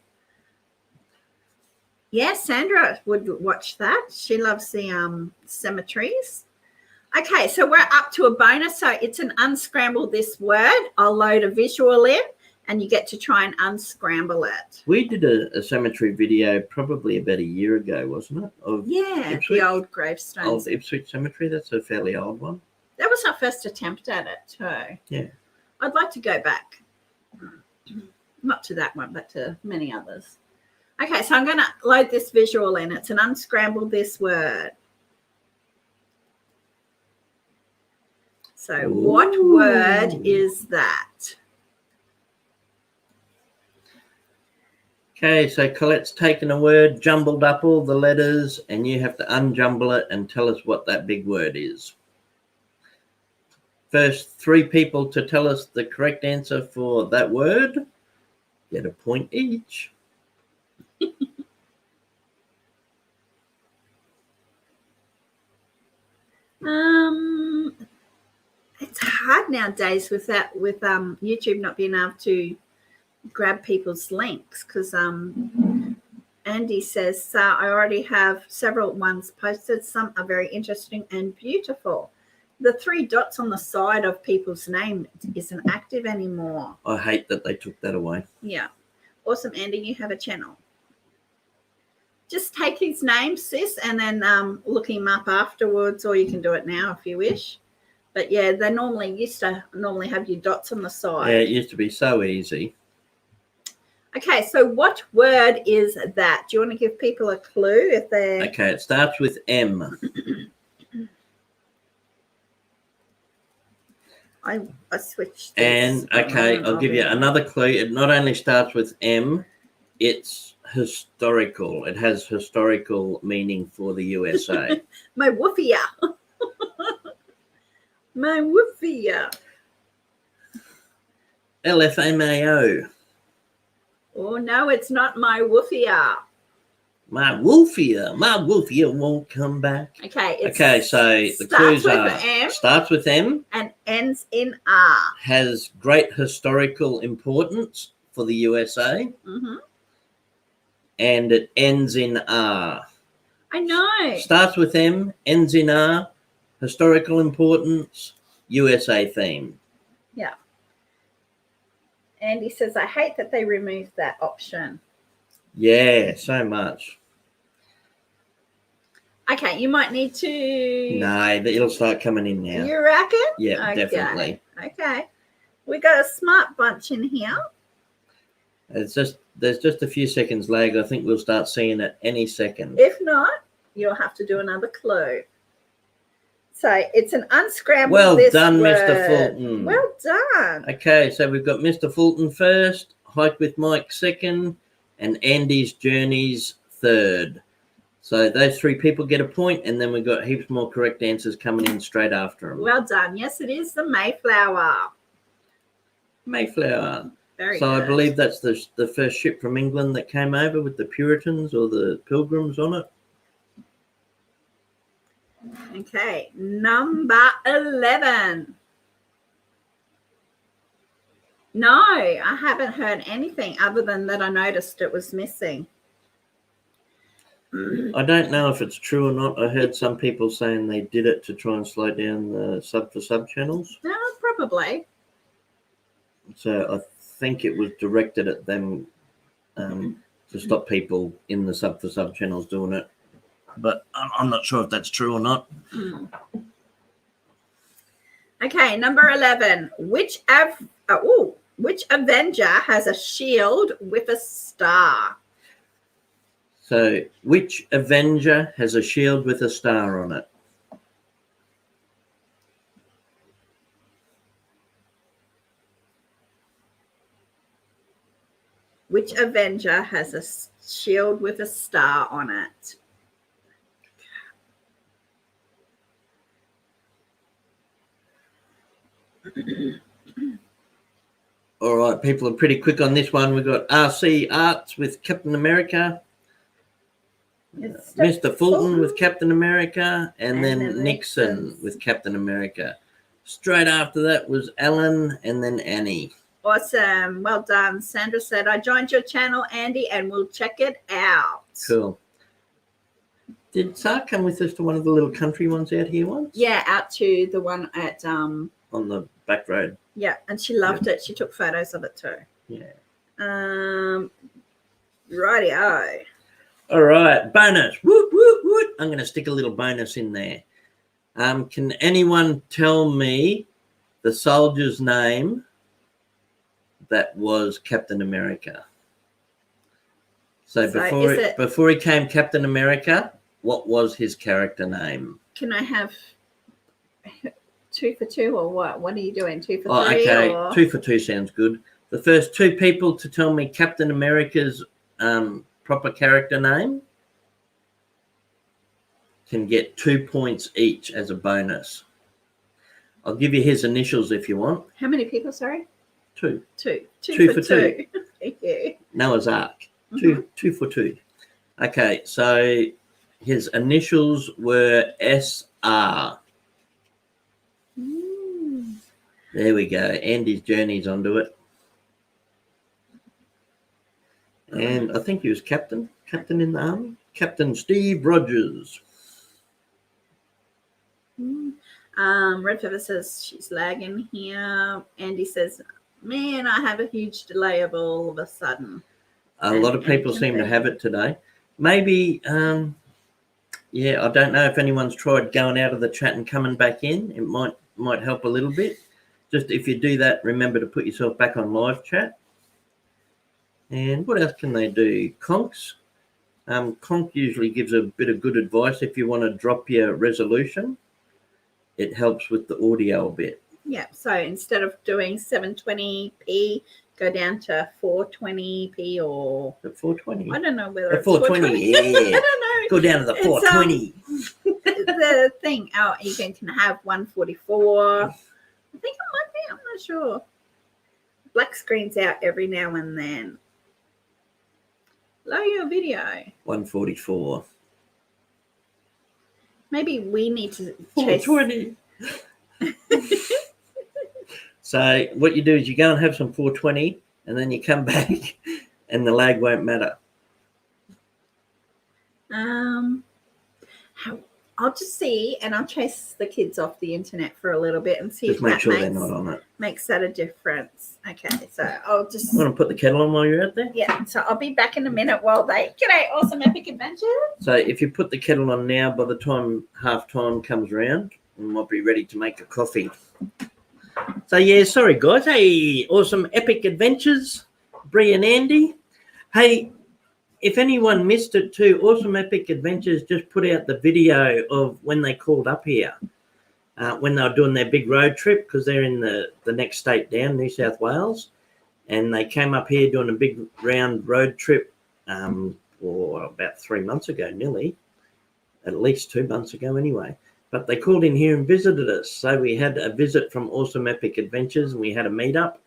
Yeah, Sandra would watch that. She loves the cemeteries. Okay, so we're up to a bonus. So it's an unscramble this word. I'll load a visual in and you get to try and unscramble it. We did a cemetery video probably about a year ago, wasn't it? Ipswich. The old gravestones. Old Ipswich Cemetery. That's a fairly old one. That was our first attempt at it too. Yeah. I'd like to go back. Not to that one, but to many others. Okay, so I'm going to load this visual in. It's an unscramble this word. So what word is that? Okay, so Colette's taken a word, jumbled up all the letters, and you have to unjumble it and tell us what that big word is. First 3 people to tell us the correct answer for that word get a point each. It's hard nowadays with YouTube not being able to grab people's links because Andy says, so I already have several ones posted. Some are very interesting and beautiful. The 3 dots on the side of people's name isn't active anymore. I hate that they took that away. Yeah. Awesome, Andy. You have a channel. Just take his name, sis, and then look him up afterwards, or you can do it now if you wish. But yeah, they used to have your dots on the side. Yeah, it used to be so easy. Okay, so what word is that? Do you want to give people a clue if they're... Okay, it starts with M. I switched this. And, okay, I'll give you another clue. It not only starts with M, it's historical. It has historical meaning for the USA. My woofia. My woofia. LFMAO. Oh, no, it's not my woofia. My woofia won't come back. Okay, so the clues are M, starts with M and ends in R. Has great historical importance for the USA. Mm-hmm. And it ends in R. I know. Starts with M, ends in R, historical importance, USA theme. Yeah. Andy says, I hate that they removed that option. Yeah, so much. Okay, you might need to... No, it'll start coming in now. You reckon? Yeah, okay. Definitely. Okay. We got a smart bunch in here. There's just a few seconds lag. I think we'll start seeing it any second. If not, you'll have to do another clue. So it's an unscramble. Well this done, word. Mr. Fulton. Well done. Okay, so we've got Mr. Fulton first, Hike with Mike second, and Andy's Journeys third. So those 3 people get a point, and then we've got heaps more correct answers coming in straight after them. Well done. Yes, it is the Mayflower. Mayflower. Very so good. I believe that's the first ship from England that came over with the Puritans or the Pilgrims on it. Okay, number 11. No, I haven't heard anything other than that I noticed it was missing. I don't know if it's true or not. I heard some people saying they did it to try and slow down the sub channels. No, probably. So I think it was directed at them to stop people in the sub channels doing it. But I'm not sure if that's true or not. Okay, number 11. Which Avenger has a shield with a star? So, which Avenger has a shield with a star on it? Which Avenger has a shield with a star on it? All right, people are pretty quick on this one. We've got RC Arts with Captain America, Mr. Fulton with Captain America, and then Nixon with Captain America. Straight after that was Alan and then Annie. Awesome. Well done. Sandra said, I joined your channel, Andy, and we'll check it out. Cool. Did Sark come with us to one of the little country ones out here once? Yeah, out to the one at on the back road. Yeah, and she loved it. She took photos of it too. Yeah. Rightio. All right, bonus. Woot, woot, woot. I'm going to stick a little bonus in there. Can anyone tell me the soldier's name that was Captain America? So before he came Captain America, what was his character name? Can I have 2 for 2 or what? What are you doing? 2 for 3? Okay, or? 2 for 2 sounds good. The first 2 people to tell me Captain America's proper character name can get 2 points each as a bonus. I'll give you his initials if you want. How many people, sorry? 2. 2. 2 for 2. Thank you. Noah's Ark. 2 for 2. Okay, so his initials were SR. There we go. Andy's journey's onto it. And I think he was captain in the army. Captain Steve Rogers. Red Pepper says she's lagging here. Andy says, man, I have a huge delay of all of a sudden. A lot of people seem to have it today. Maybe, yeah, I don't know if anyone's tried going out of the chat and coming back in. It might help a little bit. Just if you do that, remember to put yourself back on live chat. And what else can they do? Conks. Conk usually gives a bit of good advice if you want to drop your resolution. It helps with the audio a bit. Yeah, so instead of doing 720p, go down to 420p or... At 420? I don't know whether it's 420. Yeah. I don't know. Go down to the 420. The thing, you can have 144. I think it might be, I'm not sure. Black screen's out every now and then. Lower your video. 144. Maybe we need to chase. 420. So what you do is you go and have some 420 and then you come back and the lag won't matter. I'll just see and I'll chase the kids off the internet for a little bit and see just if make that sure they're not on it. Makes that a difference. Okay, so I'll just... You want to put the kettle on while you're out there? Yeah, so I'll be back in a minute while they... G'day, Awesome Epic Adventure. So if you put the kettle on now, by the time half time comes around, we might be ready to make a coffee. So yeah, sorry guys. Hey, Awesome Epic Adventures, Bree and Andy. Hey, if anyone missed it too, Awesome Epic Adventures just put out the video of when they called up here, when they were doing their big road trip, because they're in the next state down, New South Wales, and they came up here doing a big round road trip about 3 months ago, nearly, at least 2 months ago anyway. But they called in here and visited us. So we had a visit from Awesome Epic Adventures and we had a meetup.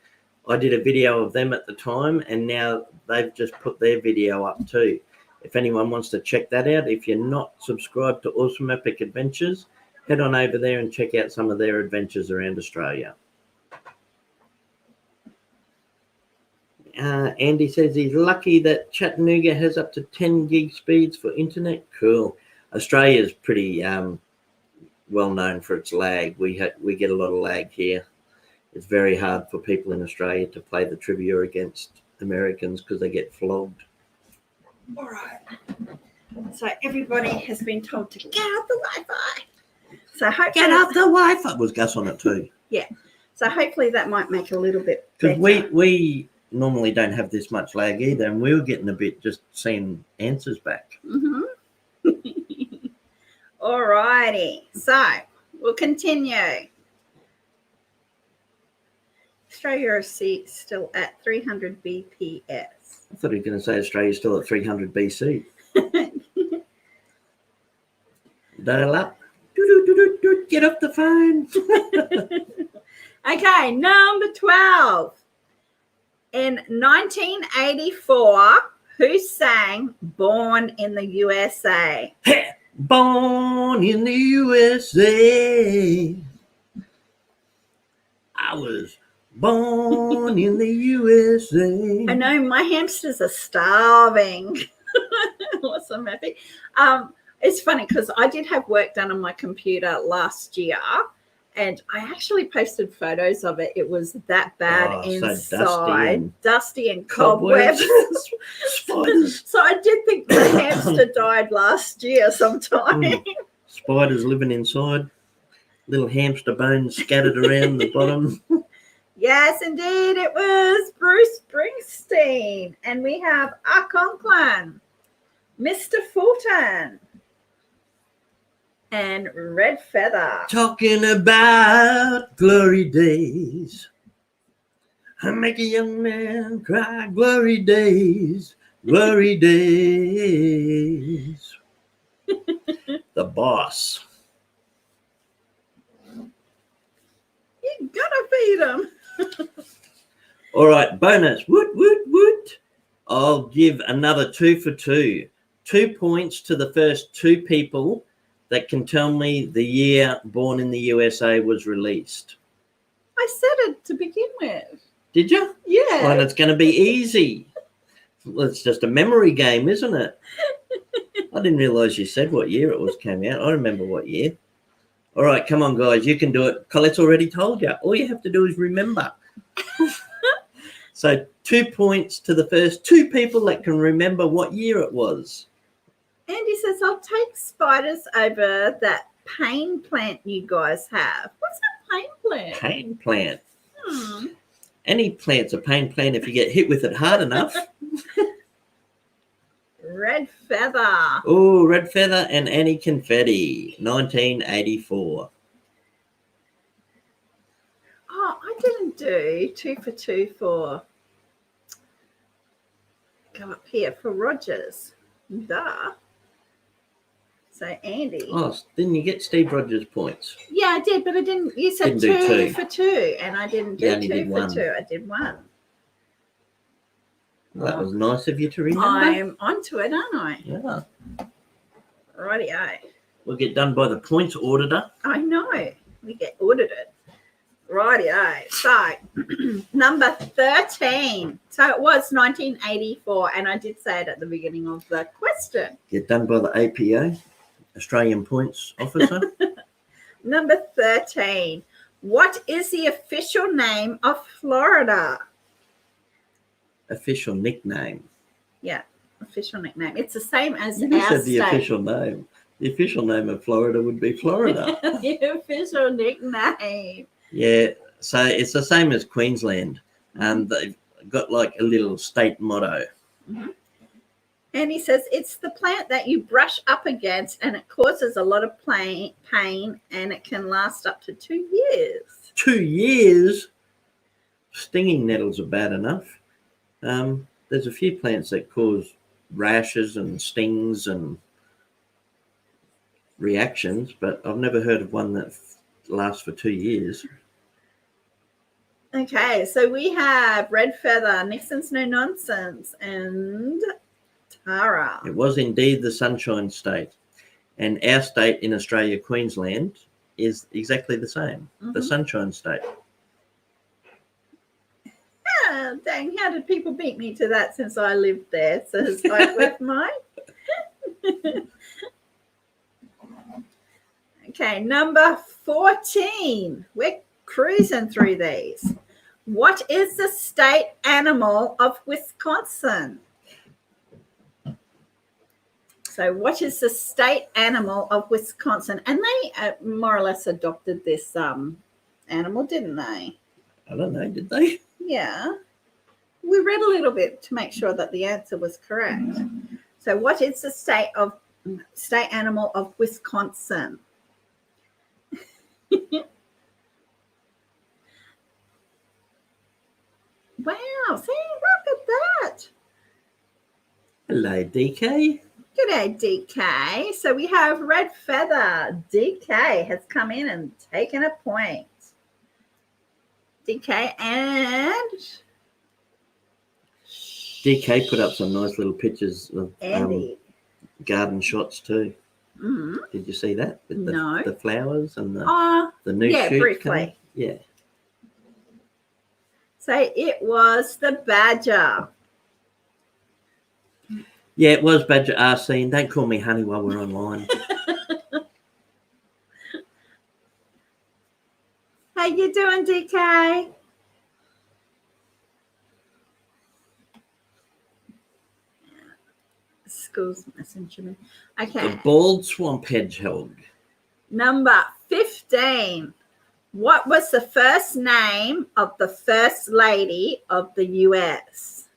I did a video of them at the time and now they've just put their video up too. If anyone wants to check that out, if you're not subscribed to Awesome Epic Adventures, head on over there and check out some of their adventures around Australia. Andy says he's lucky that Chattanooga has up to 10 gig speeds for internet. Cool. Australia's pretty... well known for its lag. We get a lot of lag here. it's very hard for people in Australia to play the trivia against Americans because they get flogged. All right. So everybody has been told to get off the Wi-Fi. So hopefully, Get off the Wi-Fi. Was Gus on it too? Yeah. So hopefully that might make a little bit Because better. we normally don't have this much lag either, and we were getting a bit just seeing answers back. All righty. So we'll continue. Australia is still at 300 BPS. I thought he was going to say Australia's still at 300 BC. Dial up. Get off the phone. Okay, number 12. In 1984, who sang Born in the USA? Born in the USA. I was born in the USA. I know my hamsters are starving. Awesome, happy. It's funny because I did have work done on my computer last year, and I actually posted photos of it. It was that bad inside, so dusty and cobwebs. Spiders. So I did think the hamster died last year sometime. Spiders living inside. Little hamster bones scattered around the bottom. Yes, indeed, it was Bruce Springsteen, and we have Conklin, Mr. Fulton, and Red Feather. Talking about glory days. I make a young man cry. Glory days. Glory days. The Boss. You gotta feed him. All right, bonus. Woot. I'll give another 2 for 2. 2 points to the first 2 people that can tell me the year Born in the USA was released. I said it to begin with. Did you? Yeah. Well, it's going to be easy. It's just a memory game, isn't it? I didn't realise you said what year it was came out. I remember what year. All right, come on, guys. You can do it. Colette's already told you. All you have to do is remember. So 2 points to the first 2 people that can remember what year it was. Andy says, I'll take spiders over that pain plant you guys have. What's a pain plant? Pain plant. Any plant's a pain plant if you get hit with it hard enough. Red Feather. Oh, Red Feather and Annie Confetti, 1984. Oh, I didn't do 2 for 2 for, go up here, for Rogers. Duh. So Andy. Oh, didn't you get Steve Rogers points? Yeah, I did, but I didn't. You said Didn't do 2 2. for 2, and I didn't do You only 2 did for 1. 2. I did 1. Well, that was nice of you to remember. I'm onto it, aren't I? Yeah. Rightio. We'll get done by the points auditor. I know. We get audited. Rightio. So, number 13. So it was 1984, and I did say it at the beginning of the question. Get done by the APA, Australian Points Officer. Number 13. What is the official name of Florida? Official nickname. Yeah, official nickname. It's the same as You our just said the state. official name. The official name of Florida would be Florida. The official nickname. Yeah, so it's the same as Queensland. They've got like a little state motto. Mm-hmm. And he says it's the plant that you brush up against, and it causes a lot of pain, and it can last up to 2 years. 2 years? Stinging nettles are bad enough. There's a few plants that cause rashes and stings and reactions, but I've never heard of one that lasts for 2 years. Okay, so we have Red Feather, Nixon's No Nonsense, and Tara. It was indeed the Sunshine State. And our state in Australia, Queensland, is exactly the same, the Sunshine State. Ah, dang, how did people beat me to that since I lived there? Says I with mine. Okay, number 14. We're cruising through these. What is the state animal of Wisconsin? So what is the state animal of Wisconsin? And they more or less adopted this animal, didn't they? I don't know, did they? Yeah. We read a little bit to make sure that the answer was correct. So what is the state animal of Wisconsin? Wow, see, look at that. Hello, DK. Good day, DK. So we have Red Feather. DK has come in and taken a point. DK and DK put up some nice little pictures of Andy. Garden shots too. Mm-hmm. Did you see that? With No. The flowers and the new shoot briefly. coming? Yeah. So it was the badger. Yeah, it was Badger Arsene. Don't call me honey while we're online. How you doing, DK? School's messenger me. Okay. The bald swamp hedgehog. Number 15. What was the first name of the first lady of the US?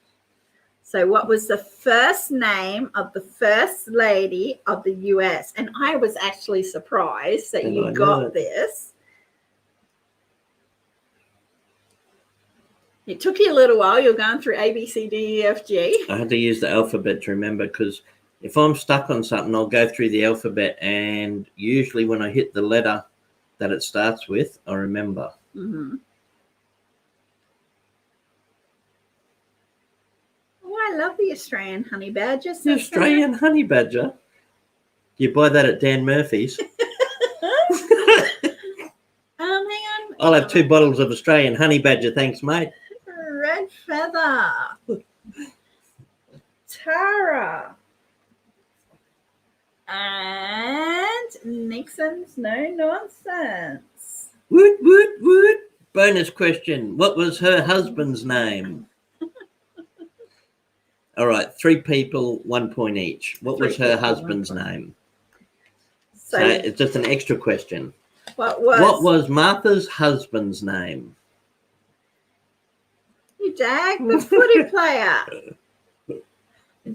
So what was the first name of the first lady of the US? And I was actually surprised that you got this. It took you a little while. You're going through A, B, C, D, E, F, G. I had to use the alphabet to remember, because if I'm stuck on something, I'll go through the alphabet, and usually when I hit the letter that it starts with, I remember. Mm-hmm. Oh, I love the Australian honey badger. The Australian honey badger? You buy that at Dan Murphy's? Hang on. I'll have 2 bottles of Australian honey badger, thanks, mate. Red Feather. Tara. And Nixon's no nonsense. Woot, woot, woot. Bonus question. What was her husband's name? All right, 3 people, 1 point each. What was her husband's name? So it's just an extra question. What was Martha's husband's name? You dag, the footy player.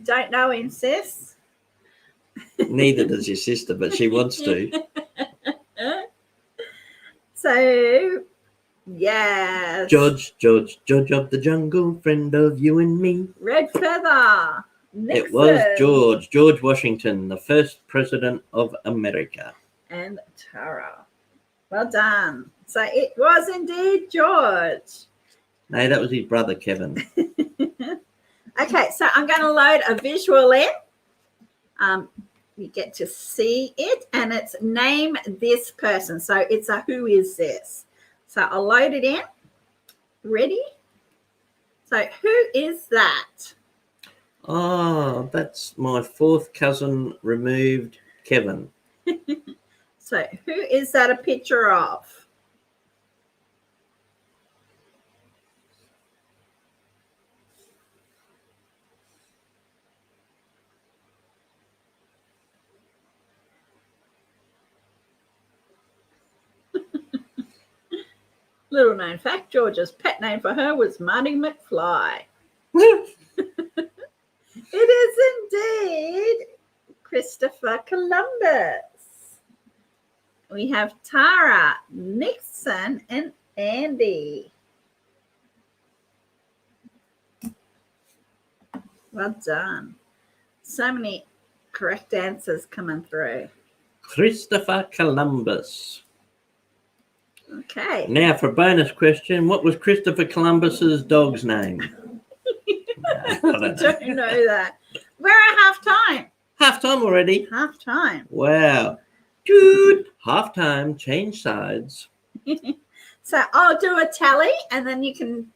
Don't know him, sis. Neither does your sister, but she wants to. So, yes. Judge of the jungle, friend of you and me. Red Feather. Nixon. It was George Washington, the first president of America. And Tara. Well done. So it was indeed George. No, that was his brother, Kevin. Okay, so I'm going to load a visual in. You get to see it, and it's name this person. So it's a who is this. So I'll load it in. Ready? So who is that? Oh, that's my 4th cousin removed, Kevin. So who is that a picture of? Little known fact, George's pet name for her was Marty McFly. It is indeed Christopher Columbus. We have Tara, Nixon, and Andy. Well done. So many correct answers coming through. Christopher Columbus. Okay. Now for a bonus question, what was Christopher Columbus's dog's name? I don't know that. We're at halftime. Halftime already? Halftime. Wow. Dude, halftime, change sides. So I'll do a tally, and then you can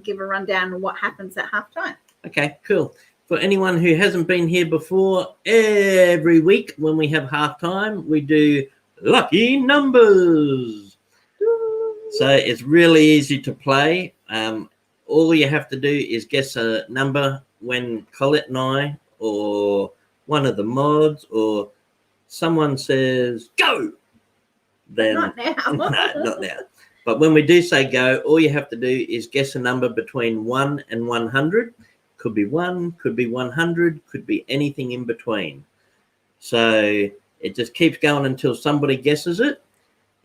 give a rundown of what happens at halftime. Okay, cool. For anyone who hasn't been here before, every week when we have halftime, we do lucky numbers. So it's really easy to play. All you have to do is guess a number when Colette and I, or one of the mods, or someone says go. Then Not now. no, not now. But when we do say go, all you have to do is guess a number between 1 and 100. Could be 1, could be 100, could be anything in between. So it just keeps going until somebody guesses it.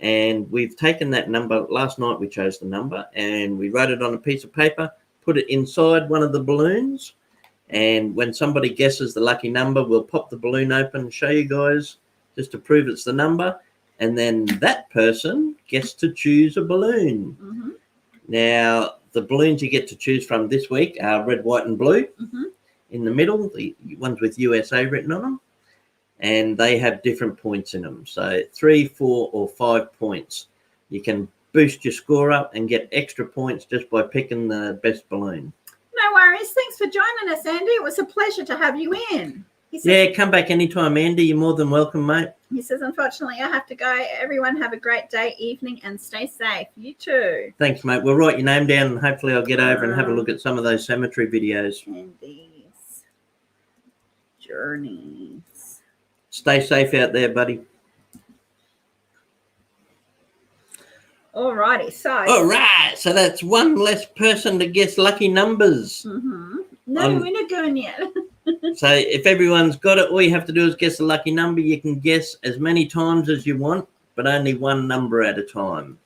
And we've taken that number. Last night we chose the number and we wrote it on a piece of paper, put it inside one of the balloons. And when somebody guesses the lucky number, we'll pop the balloon open and show you guys just to prove it's the number. And then that person gets to choose a balloon. Mm-hmm. Now, the balloons you get to choose from this week are red, white, and blue. Mm-hmm. In the middle, the ones with USA written on them. And they have different points in them. So 3, 4, or 5 points. You can boost your score up and get extra points just by picking the best balloon. No worries. Thanks for joining us, Andy. It was a pleasure to have you in. He says, Yeah, come back anytime, Andy. You're more than welcome, mate. He says, unfortunately, I have to go. Everyone have a great day, evening, and stay safe. You too. Thanks, mate. We'll write your name down and hopefully I'll get over and have a look at some of those cemetery videos. And these journeys. Stay safe out there, buddy. All righty. So. All right. So that's one less person to guess lucky numbers. Mm-hmm. No, we're not going yet. So if everyone's got it, all you have to do is guess a lucky number. You can guess as many times as you want, but only one number at a time.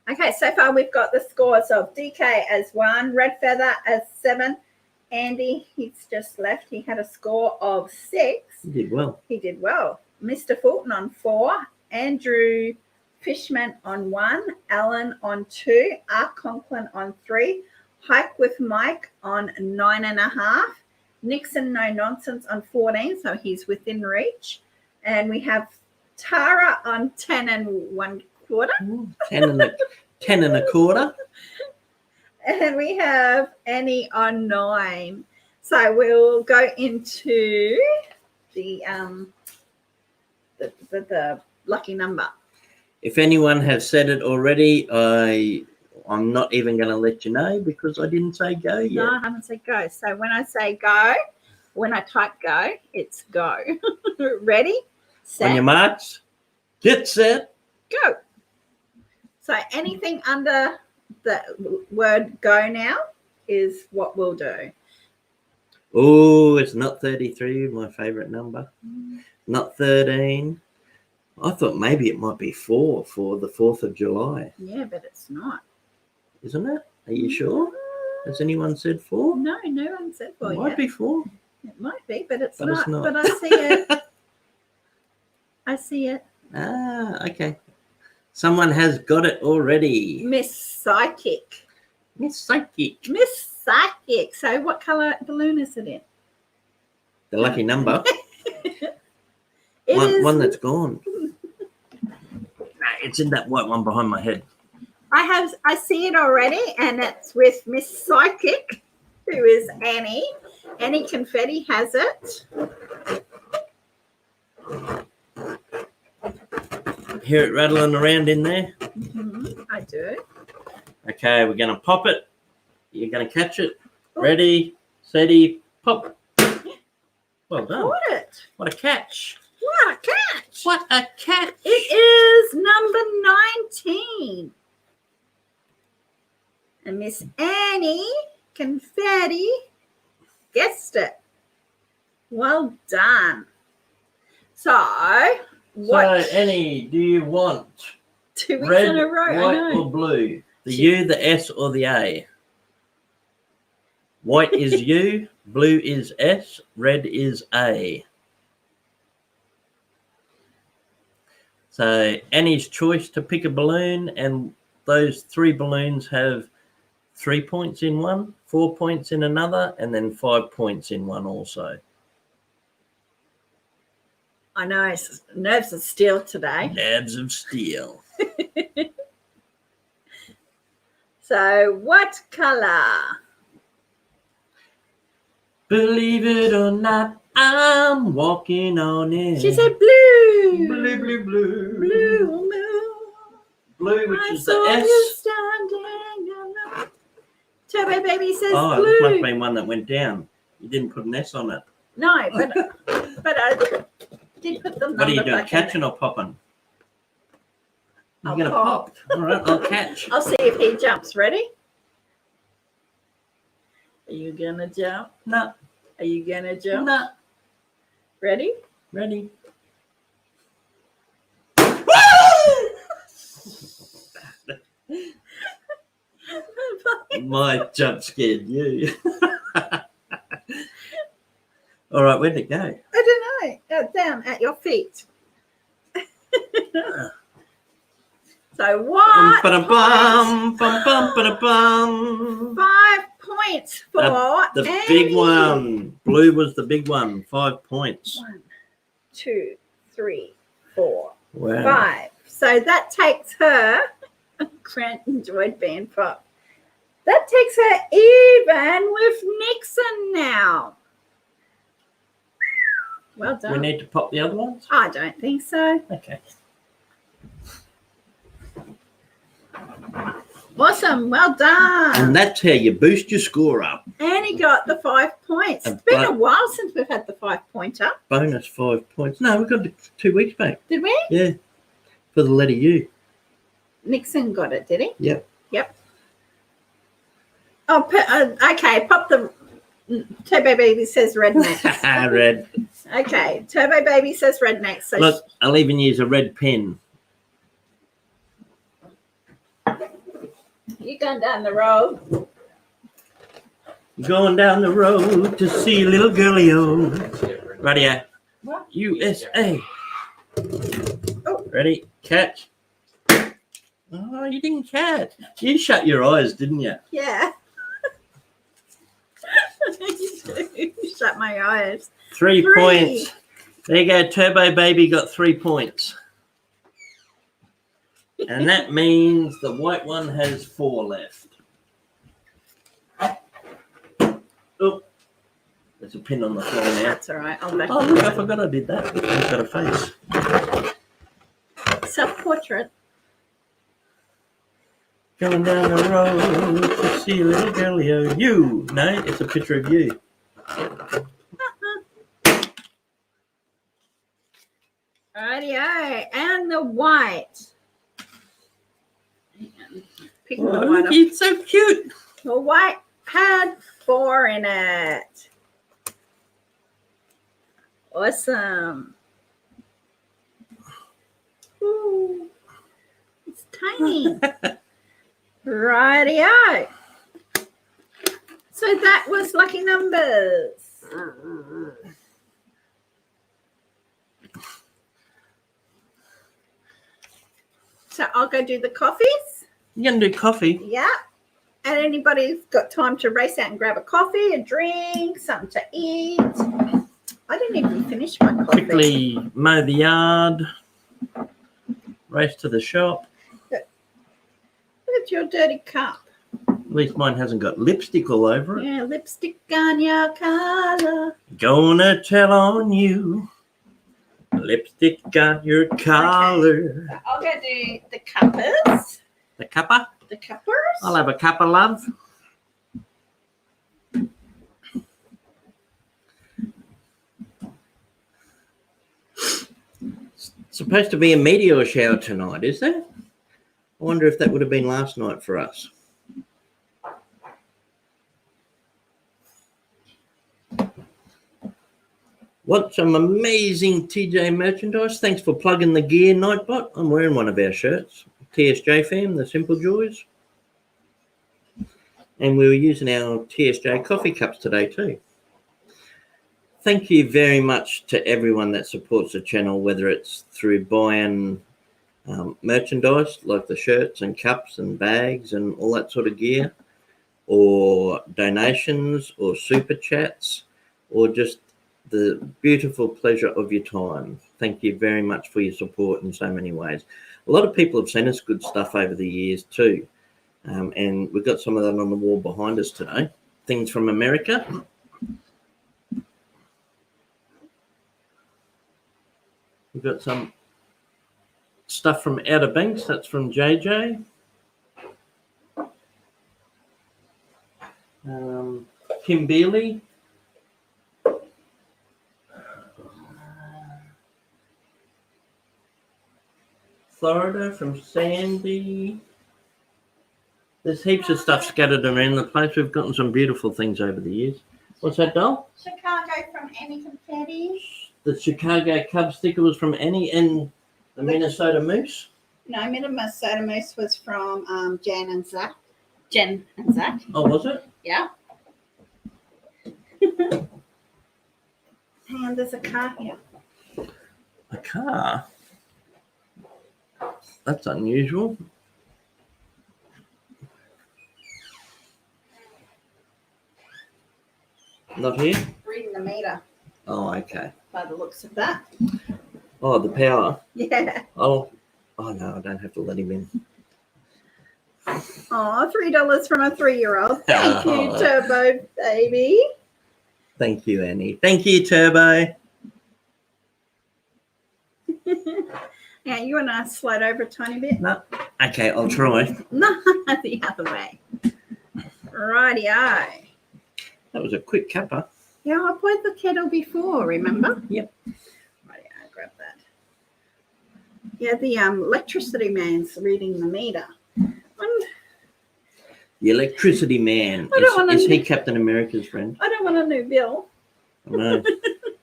Okay, so far we've got the scores of DK as 1, Red Feather as 7, Andy, he's just left. He had a score of 6. He did well. He did well. Mr. Fulton on 4, Andrew Fishman on 1, Alan on 2, R. Conklin on 3, Hike with Mike on 9.5, Nixon No Nonsense on 14, so he's within reach. And we have Tara on 10 1/4. 10 and a quarter. And we have Annie on 9. So we'll go into the lucky number. If anyone has said it already, I'm not even going to let you know because I didn't say go yet. No, I haven't said go. So when I say go, when I type go, it's go. Ready, set, On your marks, get set, go. So anything under the word go now is what we'll do. Oh, it's not 33, my favourite number. Not 13. I thought maybe it might be 4 for the 4th of July. Yeah, but it's not. Isn't it? Are you sure? Has anyone said 4? No one said 4 It yet. might be 4. It might be, but it's But not. it's not. But I see it. I see it. Ah, okay. Someone has got it already. Miss Psychic. Miss Psychic. Miss Psychic. So what colour balloon is it in? The lucky number. It is. One that's gone. It's in that white one behind my head. I see it already, and it's with Miss Psychic, who is Annie. Annie Confetti has it. Hear it rattling around in there? Mm-hmm, I do. Okay, we're going to pop it. You're going to catch it. Ready, steady, pop. Well done. Caught it. What a catch. What a catch. What a catch. It is number 19. And Miss Annie Confetti guessed it. Well done. So, what? So, Annie, do you want 2 weeks red, in a row? I white, know. or blue? The U, the S, or the A? White is U, blue is S, red is A. So Annie's choice to pick a balloon, and those 3 balloons have 3 points in one, 4 points in another, and then 5 points in one also. I know, it's nerves of steel today. Nerves of steel. So, what colour? Believe it or not, I'm walking on it. She said blue. Blue, blue, blue. Blue moon. blue, which I is the saw S. you standing alone. Turbo Baby says Oh, blue. this must have been one that went down. You didn't put an S on it. No, but I did put the number What are you doing, back catching in or popping? You're I'll going to pop. pop. All right, I'll catch. there. I'll see if he jumps. Ready? Are you going to jump? No. Are you going to jump? No. Ready? Ready? My jump scared you. All right, where'd it go? I don't know. Down at your feet. So what? Bum, bum, bum, bum. 5 points for The Annie. big one. Blue was the big one. 5 points. 1, 2, 3, 4, Wow. 5. So that takes her. Grant enjoyed band pop. That takes her even with Nixon now. Well We done. need to pop the other ones? I don't think so. Okay. Awesome. Well done. And that's how you boost your score up. Annie got the 5 points. It's been a while since we've had the 5-pointer. Bonus 5 points. No, we got it 2 weeks back. Did we? Yeah. For the letter U. Nixon got it, did he? Yep. Yep. Oh, okay. Pop the Turbo Baby says red next. Red. Okay. Turbo Baby says red next. So Look, I'll even use a red pen. you're going down the road. Going down the road to see little girlie-o. Radio. What? USA. Oh. Ready? Catch. Oh, you didn't catch. You shut your eyes, didn't you? Yeah. You shut my eyes. 3 3. points. There you go. Turbo Baby got 3 points. And that means the white one has 4 left. Oh, there's a pin on the floor now. That's all right. I'll back Oh, look, I forgot I did that. It's got a face. Self-portrait. Going down the road to see a little girlie-o. You. No, it's a picture of you. Rightio. And the white. Pick the Oh, white look, up. it's so cute. The white had 4 in it. Awesome. Ooh, it's tiny. Rightio. So that was lucky numbers. So I'll go do the coffees. You're going to do coffee? Yeah. And anybody's got time to race out and grab a coffee, a drink, something to eat. I didn't even finish my coffee. Quickly mow the yard. Race to the shop. Look at your dirty cup. At least mine hasn't got lipstick all over it. Yeah, lipstick on your collar. Gonna tell on you. Lipstick on your collar. So I'll go do the cuppers. The cuppa? The cuppers. I'll have a cuppa, love. It's supposed to be a meteor shower tonight, is there? I wonder if that would have been last night for us. What some amazing TJ merchandise. Thanks for plugging the gear, Nightbot. I'm wearing one of our shirts. TSJ fam, the Simple Joys. And we were using our TSJ coffee cups today too. Thank you very much to everyone that supports the channel, whether it's through buying merchandise like the shirts and cups and bags and all that sort of gear, or donations or super chats, or just the beautiful pleasure of your time. Thank you very much for your support in so many ways. A lot of people have sent us good stuff over the years too. And we've got some of that on the wall behind us today. Things from America. We've got some stuff from Outer Banks. That's from JJ. Kim Bealey. Florida from Sandy. There's heaps of stuff scattered around the place. We've gotten some beautiful things over the years. What's that, doll? Chicago from Annie Confetti. The Chicago Cub sticker was from Annie, and the Minnesota Moose. No, Minnesota Moose was from Jen and Zach. Oh, was it? Yeah. And there's a car here. A car? That's unusual. Not here? Reading the meter Oh, okay. by the looks of that. Oh, the power. Yeah. Oh no, I don't have to let him in. Oh, $3 from a 3-year-old. Thank you, Turbo baby. Thank you, Annie. Thank you, Turbo. Yeah, you want to slide over a tiny bit? No. Okay, I'll try. No, the other way. Rightio. That was a quick cuppa. Yeah, I poured the kettle before, remember? Yep. Rightio, grab that. Yeah, the electricity man's reading the meter. The electricity man. Is he Captain America's friend? I don't want a new bill. I know.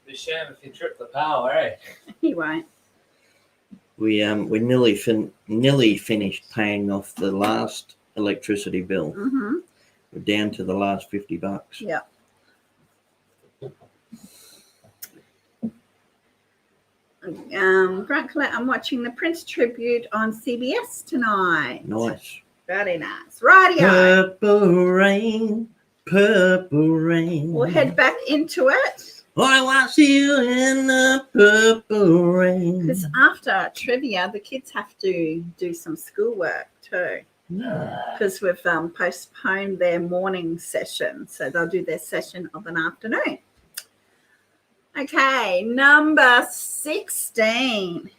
Be shame if you trip the power, eh? He won't. We nearly finished paying off the last electricity bill. Mm-hmm. We're down to the last $50. Yeah. Grant Collette, I'm watching the Prince tribute on CBS tonight. Nice. Very nice. Rightio. Purple rain, purple rain. We'll head back into it. I watch you in the purple rain. Because after trivia, the kids have to do some schoolwork too. Because we've postponed their morning session. So they'll do their session of an afternoon. Okay, number 16.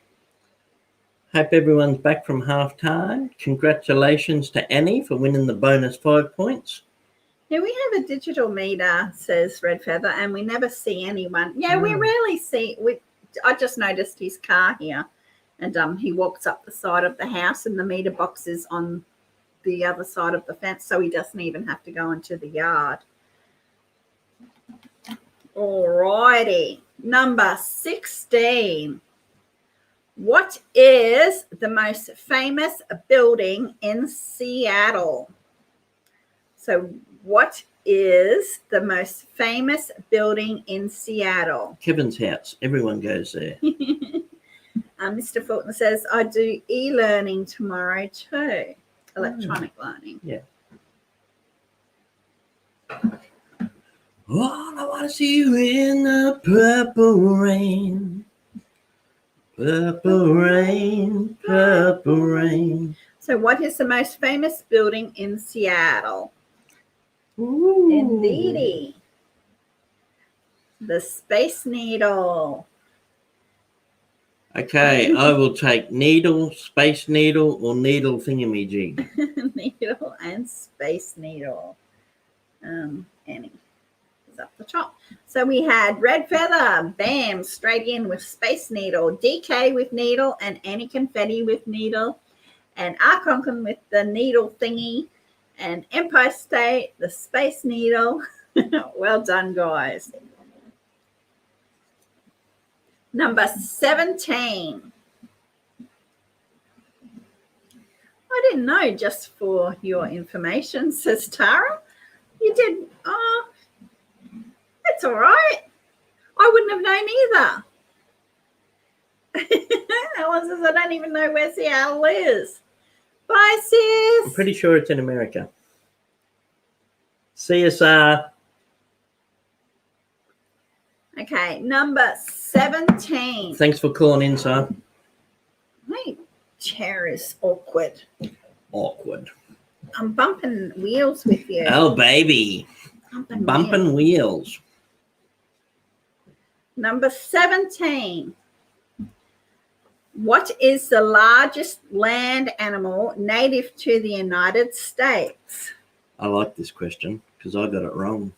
Hope everyone's back from halftime. Congratulations to Annie for winning the bonus 5 points. Yeah, we have a digital meter, says Red Feather, and we never see anyone. Yeah, we rarely see. I just noticed his car here, and he walks up the side of the house, and the meter box is on the other side of the fence, so he doesn't even have to go into the yard. All righty, number 16. What is the most famous building in Seattle? So what is the most famous building in Seattle? Kevin's house. Everyone goes there. Mr. Fulton says, I do e-learning tomorrow too. Electronic learning. Yeah. Oh, I want to see you in the purple rain. Purple rain, purple rain. So what is the most famous building in Seattle? Ooh. Indeedy. The Space Needle. Okay, I will take needle, space needle, or needle thingamajig. Needle and Space Needle. Annie is up the top. So we had Red Feather, bam, straight in with Space Needle, DK with needle, and Annie Confetti with needle, and Arkonkin with the needle thingy, and Empire State, the Space Needle. Well done, guys. Number 17. I didn't know, just for your information, says Tara. You did. Oh, that's all right. I wouldn't have known either. Ellen says, I don't even know where Seattle is. Bye, sis. I'm pretty sure it's in America. CSR. Okay, number 17. Thanks for calling in, sir. My chair is awkward. Awkward. I'm bumping wheels with you. Oh, baby. Bumping wheels. Number 17. What is the largest land animal native to the United States? I like this question because I got it wrong.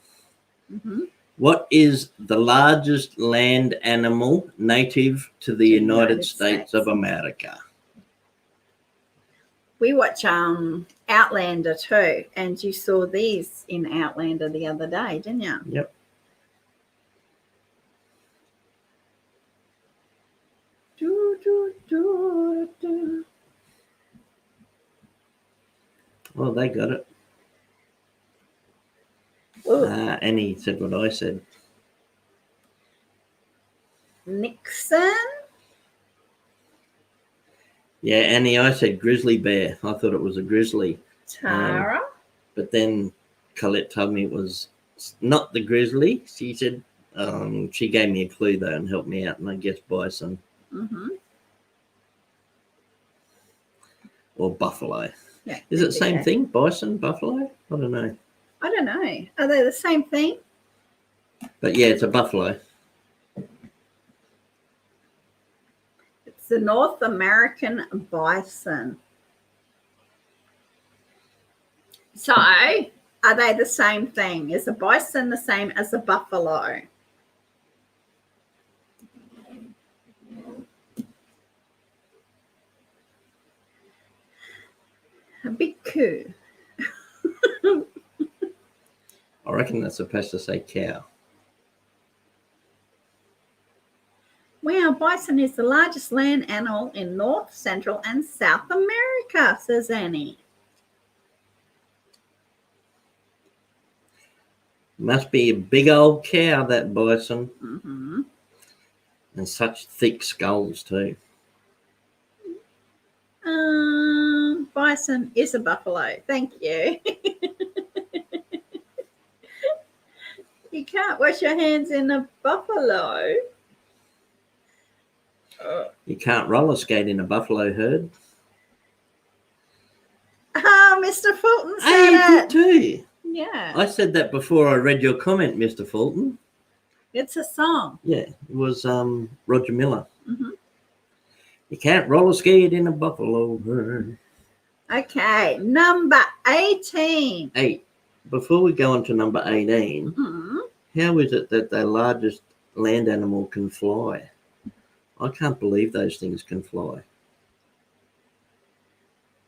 Mm-hmm. What is the largest land animal native to the United States of America? We watch Outlander too, and you saw these in Outlander the other day, didn't you? Yep. Do, do, do, do. Well, they got it. Annie said what I said. Nixon. Yeah, Annie, I said grizzly bear. I thought it was a grizzly. Tara. But then Colette told me it was not the grizzly. She said she gave me a clue though and helped me out, and I guess bison Mm-hmm. or buffalo. Yeah. Is it the same thing? Bison, buffalo? I don't know. I don't know. Are they the same thing? But yeah, it's a buffalo. It's the North American bison. So, are they the same thing? Is a bison the same as a buffalo? A big coup. I reckon that's supposed to say cow. Wow, bison is the largest land animal in North, Central, and South America, says Annie. Must be a big old cow, that bison. Mm-hmm. And such thick skulls too. Bison is a buffalo. Thank you. You can't wash your hands in a buffalo. You can't roller skate in a buffalo herd. Mr. Fulton Hey, said you it. did too. Yeah, I said that before I read your comment, Mr. Fulton. it's a song. Yeah, it was Roger Miller. Mm-hmm. You can't roller skate in a buffalo herd. Okay, number 18. 8. Before we go on to number 18, Mm-hmm. how is it that the largest land animal can fly? I can't believe those things can fly.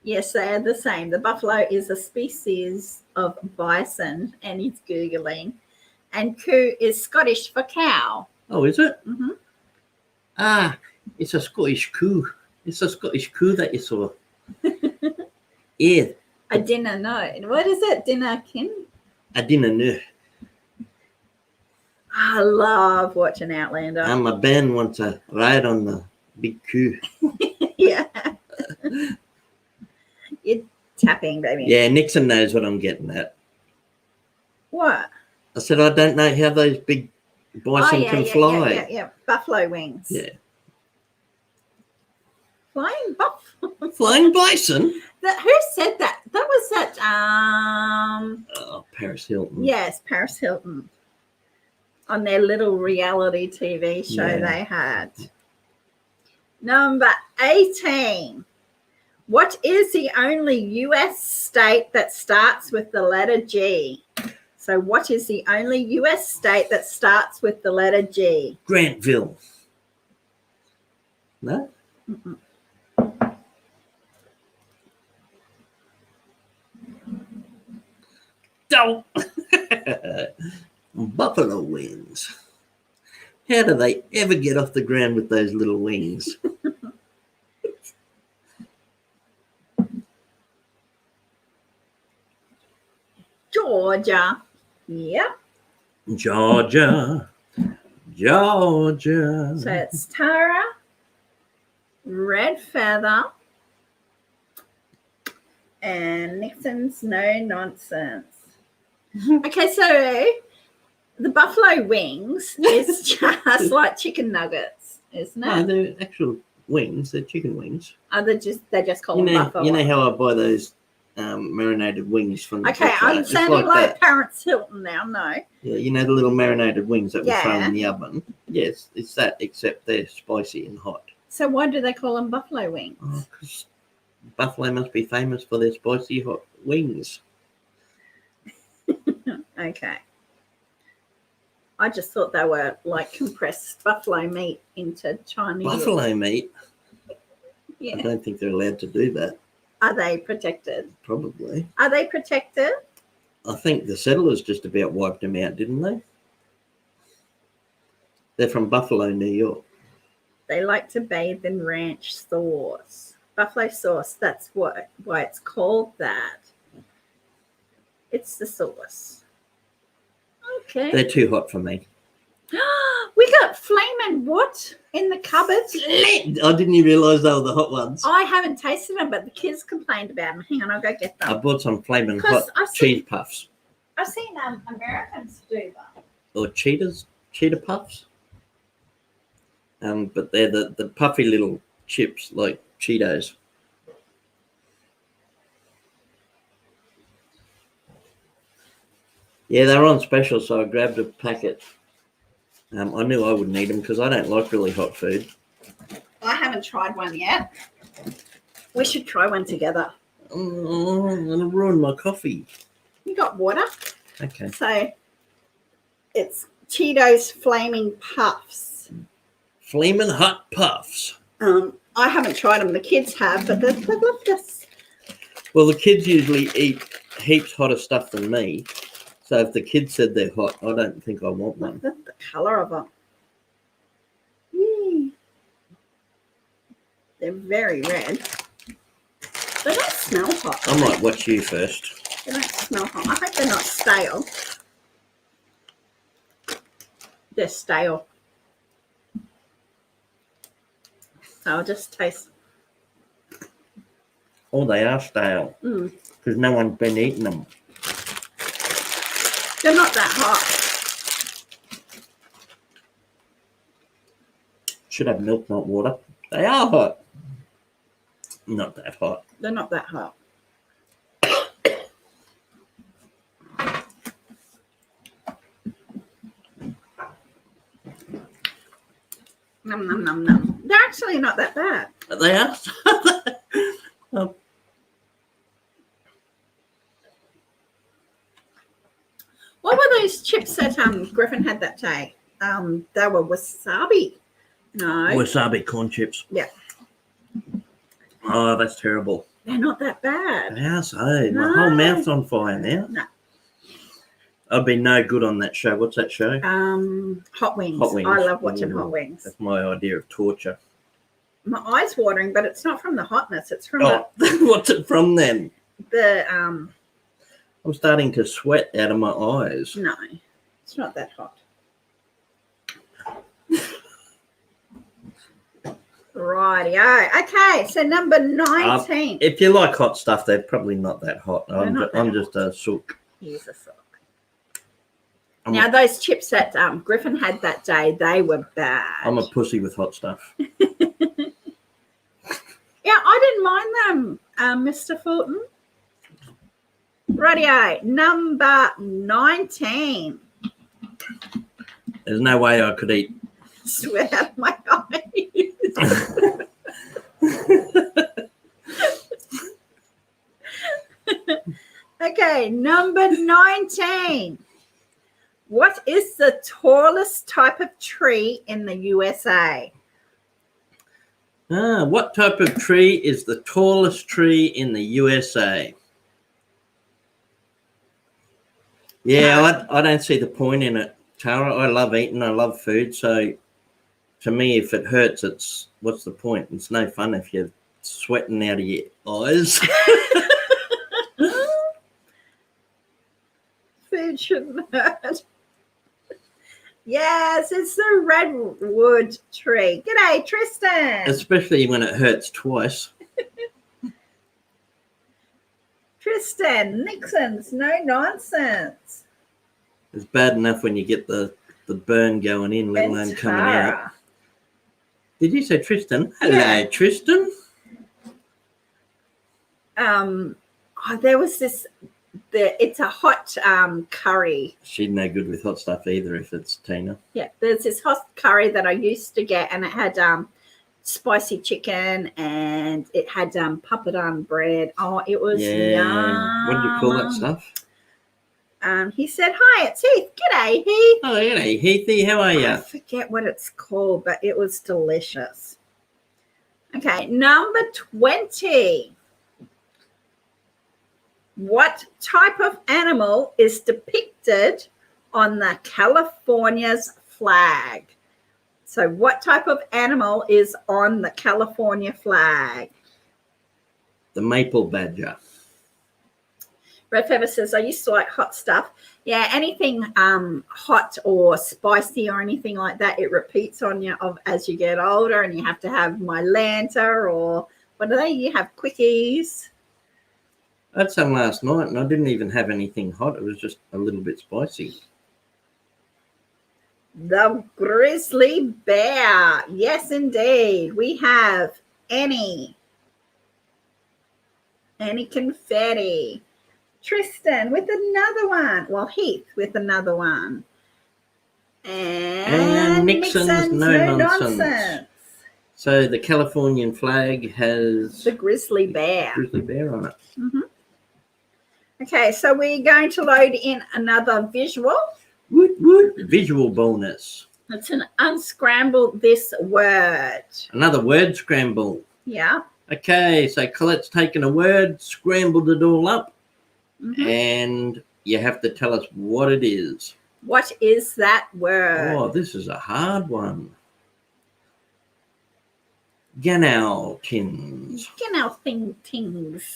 Yes, they are the same. The buffalo is a species of bison, and he's Googling. And coo is Scottish for cow. Oh, is it? Mm-hmm. Ah, it's a Scottish coo. It's a Scottish coo that you saw. Yeah, I didn't know. What is it? Dinnerkin? I didn't know. I love watching Outlander. My band wants to ride on the big coo. Yeah. You're tapping, baby. Yeah, Nixon knows what I'm getting at. What? I said, I don't know how those big bison can fly. Yeah. Buffalo wings. Yeah. Flying buffalo. Flying bison? Who said that? That was that. Oh, Paris Hilton. Yes, Paris Hilton. On their little reality TV show they had. Number 18. What is the only US state that starts with the letter G? So what is the only US state that starts with the letter G? Grantville. No? Mm-mm. Don't. Buffalo wings. How do they ever get off the ground with those little wings? Georgia. Yep. Georgia. Georgia. So it's Tara, Red Feather, and Nixon's No Nonsense. Okay, so the buffalo wings is just like chicken nuggets, isn't No, it? they're actual wings. They're chicken wings. They just call them buffalo. You know how I buy those marinated wings from the Okay, butcher? I'm It's sounding like that. Paris Hilton now. No. Yeah, you know the little marinated wings that we throw Yeah. in the oven? Yes, it's that, except they're spicy and hot. So why do they call them buffalo wings? Oh, 'cause buffalo must be famous for their spicy hot wings. Okay. I just thought they were like compressed buffalo meat into tiny. Buffalo meat? Yeah. I don't think they're allowed to do that. Are they protected? Probably. Are they protected? I think the settlers just about wiped them out, didn't they? They're from Buffalo, New York. They like to bathe in ranch sauce. Buffalo sauce, that's why it's called that. It's the sauce. Okay. They're too hot for me. We got flaming what in the cupboard? I didn't even realise they were the hot ones. I haven't tasted them, but the kids complained about them. Hang on, I'll go get them. I bought some flaming 'Cause hot I've cheese seen- puffs. I've seen Americans do that. Or cheetah puffs. But they're the puffy little chips like Cheetos. Yeah, they were on special, so I grabbed a packet. I knew I wouldn't eat them because I don't like really hot food. I haven't tried one yet. We should try one together. Oh, I'm going to ruin my coffee. You got water? Okay. So it's Cheetos Flaming Puffs. Flaming hot puffs. I haven't tried them. The kids have, but they've loved us. Well, the kids usually eat heaps hotter stuff than me. So if the kids said they're hot, I don't think I want one. Look at the colour of them. Mm. They're very red. They don't smell hot. I might watch you first. They don't smell hot. I hope they're not stale. They're stale. So I'll just taste. Oh, they are stale because no one's been eating them. They're not that hot. Should have milk, not water. They are hot. Not that hot. They're not that hot. Nom, nom, nom, nom. They're actually not that bad. They are. Oh, What were those chips that Griffin had that day? They were wasabi. No, wasabi corn chips. Yeah. Oh, that's terrible. they're not that bad. They are so. My No. whole mouth's on fire now. No. I'd be no good on that show. What's that show? Hot wings. Hot wings. I love watching Ooh. hot wings. That's my idea of torture. My eyes watering, but it's not from the hotness. It's from Oh, what's it from then? the I'm starting to sweat out of my eyes. no, it's not that hot. Rightio. Okay, so number 19. If you like hot stuff, they're probably not that hot. They're not that I'm hot. just a sook. Here's a sock. I'm Now a- those chips that Griffin had that day, they were bad. I'm a pussy with hot stuff. Yeah, I didn't mind them, Mr. Fulton. Rightio, number 19. There's no way I could eat. Sweat out of my eyes. Okay, number 19. What is the tallest type of tree in the USA? What type of tree is the tallest tree in the USA? Yeah, I don't see the point in it, Tara. I love eating. I love food. So to me, if it hurts, it's what's the point? It's no fun if you're sweating out of your eyes. Food shouldn't hurt. Yes, it's the redwood tree. G'day, Tristan. Especially when it hurts twice. Tristan, Nixon's no nonsense. It's bad enough when you get the burn going in, let alone And coming out. Tara. Did you say Tristan? Hello, Yeah. Tristan. There was this. It's a hot curry. She's no good with hot stuff either if it's Tina. Yeah, there's this hot curry that I used to get, and it had spicy chicken, and it had papadum bread. Oh, it was yum. What do you call that stuff? He said, "Hi, it's Heath. G'day, Heath." Oh, g'day, Heathy. How are I you? forget what it's called, but it was delicious. Okay, number 20. What type of animal is depicted on the California's flag? So what type of animal is on the California flag? The maple badger. Red Feather says, I used to like hot stuff. Yeah, anything hot or spicy or anything like that, it repeats on you as you get older, and you have to have Mylanta or what do they? You have quickies. I had some last night and I didn't even have anything hot. It was just a little bit spicy. The grizzly bear. Yes, indeed. We have Annie Confetti. Tristan with another one. Well, Heath with another one. And Nixon's no nonsense. So the Californian flag has the grizzly bear. Grizzly bear on it. Mm-hmm. Okay, so we're going to load in another visual. Woot, woot. Visual bonus. It's an unscramble this word. Another word scramble. Yeah. Okay, so Colette's taken a word, scrambled it all up, Mm-hmm. and you have to tell us what it is. What is that word? Oh, this is a hard one. Ganaltins. Genau tings.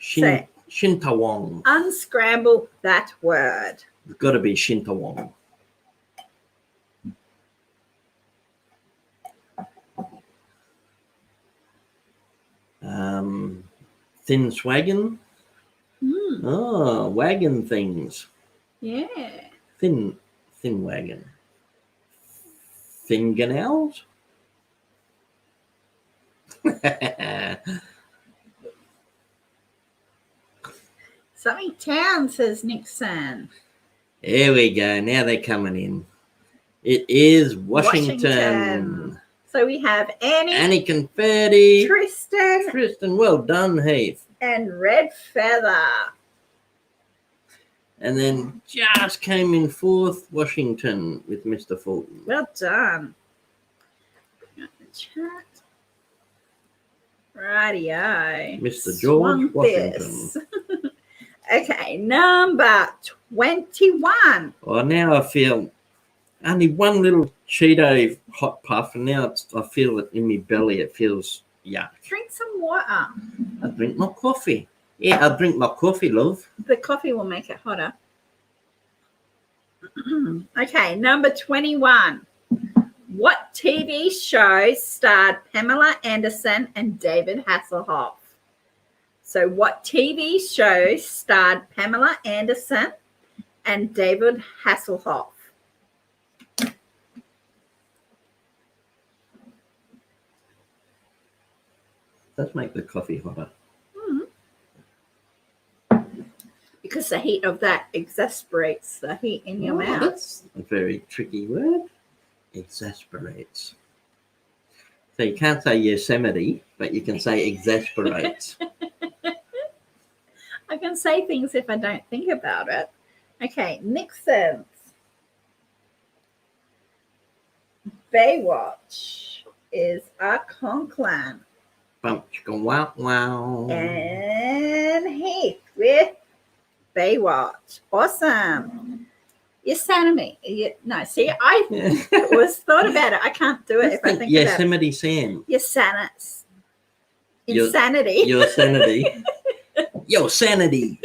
Shintawong. Unscramble that word. It's got to be Shintawong. Thin swaggin. Oh, wagon things. Yeah. Thin wagon. Fingernails. Something town, says Nixon. Here we go. Now they're coming in. It is Washington. So we have Annie Confetti. Tristan, well done, Heath. and Red Feather. And then just came in fourth, Washington with Mr. Fulton. Well done. Got the chat. Rightio. Mr. George Washington. This. Okay, number 21. Well, now I feel only one little Cheeto hot puff, and now I feel it in my belly. It feels yuck. Drink some water. I drink my coffee. Yeah, I drink my coffee, love. The coffee will make it hotter. Okay, number 21. What TV show starred Pamela Anderson and David Hasselhoff? So what TV show starred Pamela Anderson and David Hasselhoff? Does make the coffee hotter. Because the heat of that exasperates the heat in your mouth. That's a very tricky word. Exasperates. So you can't say Yosemite, but you can say exasperates. I can say things if I don't think about it. Okay, Nixon's Baywatch is a Conklin. Bump, chicka, wow, wow. And Heath with Baywatch. Awesome. Yosemite. No, see, I was thought about it. I can't do it if I think Yosemite Sam. Yosemite. Insanity. Yosemite. Yosemite.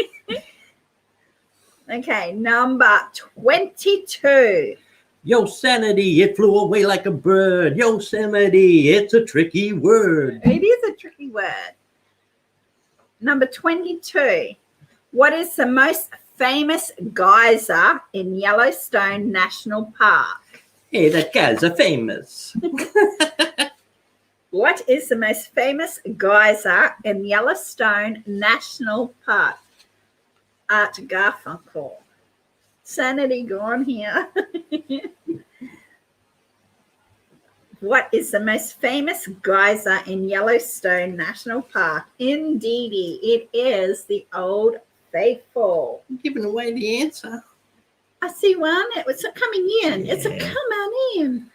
Okay, number 22. Yosemite, it flew away like a bird. Yosemite, it's a tricky word. It is a tricky word. Number 22. What is the most famous geyser in Yellowstone National Park? Hey, that guy's a famous. What is the most famous geyser in Yellowstone National Park? Art Garfunkel. Sanity gone here. What is the most famous geyser in Yellowstone National Park? Indeedy, it is the Old Faithful. I'm giving away the answer. I see one. It was coming in. It's a Yeah. come on in.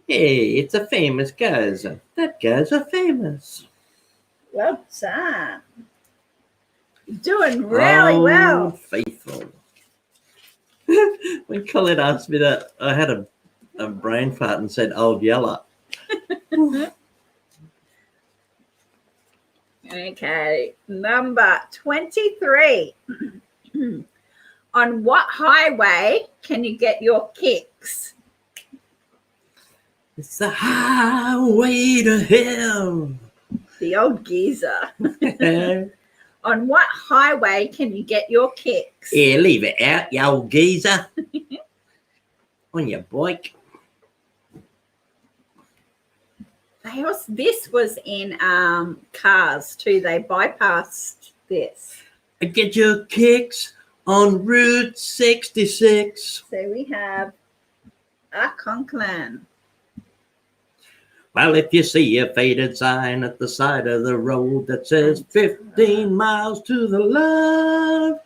Hey, it's a famous geyser. That guy's famous. Well done. Doing really well. Old Faithful. When Colette asked me that, I had a brain fart and said Old Yeller. Okay, number 23. On what highway can you get your kicks? It's the highway to hell. The old geezer. Yeah, On what highway can you get your kicks? leave it out, you old geezer. On your bike. This was in Cars too. They bypassed this. Get your kicks on Route 66. So we have a Conklin. Well, if you see a faded sign at the side of the road that says 15 miles to the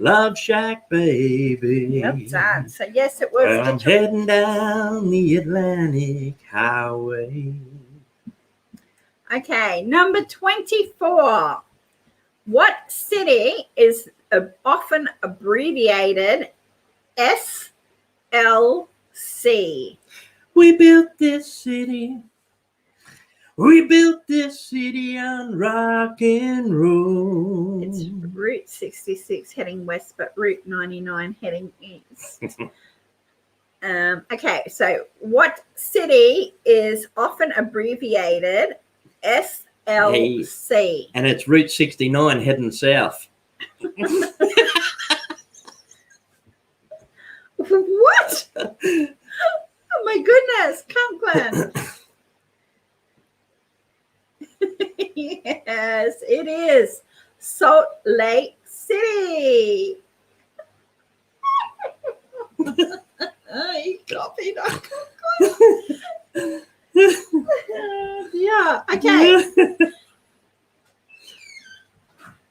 Love Shack, baby. Well done. So yes, it was. Well, I'm heading down the Atlantic Highway. Okay, number 24. What city is often abbreviated SLC? We built this city. We built this city on rock and roll. It's Route 66 heading west, but Route 99 heading east. Okay, so what city is often abbreviated SLC? And it's Route 69 heading south. What? Oh my goodness, Conklin. Yes, it is Salt Lake City. He copied on Conklin. Yeah, okay.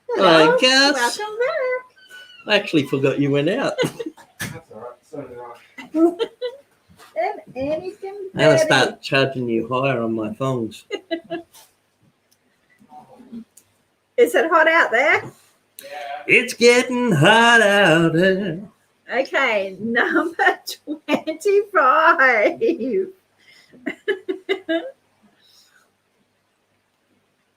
Hello, I guess. welcome back. I actually forgot you went out. That's all right. So did I. And anything I'm going to better. start charging you higher on my thongs. Is it hot out there? Yeah. It's getting hot out there. Okay, number 25.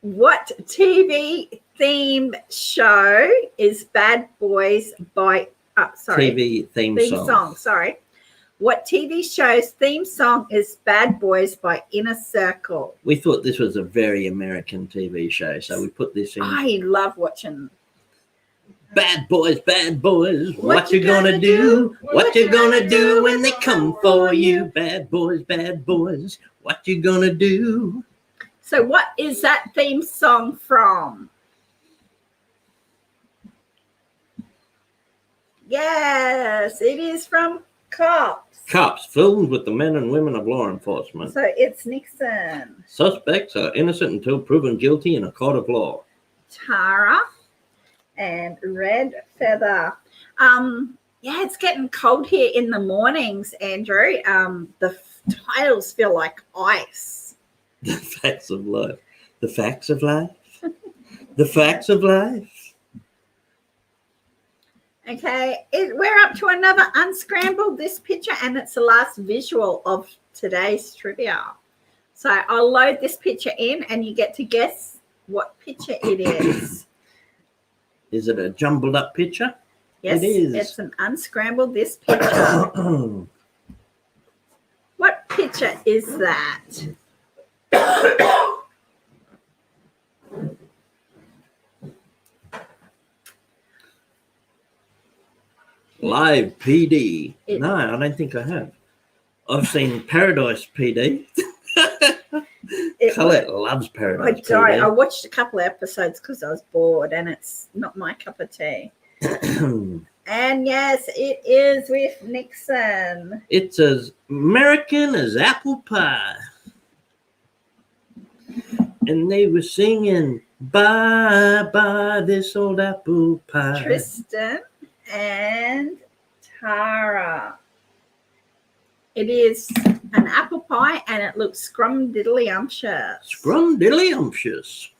What TV theme show is Bad Boys by TV theme song. Sorry. What TV show's theme song is Bad Boys by Inner Circle? We thought this was a very American TV show, so we put this in. I love watching. Bad boys, what you gonna do? What you gonna do when they come for you? Bad boys, what you gonna do? So what is that theme song from? Yes, it is from Cops. Cops, filmed with the men and women of law enforcement. So it's Nixon. Suspects are innocent until proven guilty in a court of law. Tara and Red Feather. Yeah, it's getting cold here in the mornings, Andrew. The titles feel like ice. The facts of life. The facts of life. The facts of life. Okay, we're up to another unscrambled this picture, and it's the last visual of today's trivia. So I'll load this picture in, and you get to guess what picture it is. Is it a jumbled up picture? Yes, It is. It's an unscrambled this picture. What picture is that? Live PD. It- No, I don't think I have. I've seen Paradise PD. Colette loves I Paradise don't. I PD. watched a couple of episodes because I was bored, and it's not my cup of tea. And yes, it is with Nixon. It's as American as apple pie. And they were singing, bye, bye, this old apple pie. Tristan and Tara. It is an apple pie and it looks scrumdiddlyumptious. Scrumdiddlyumptious.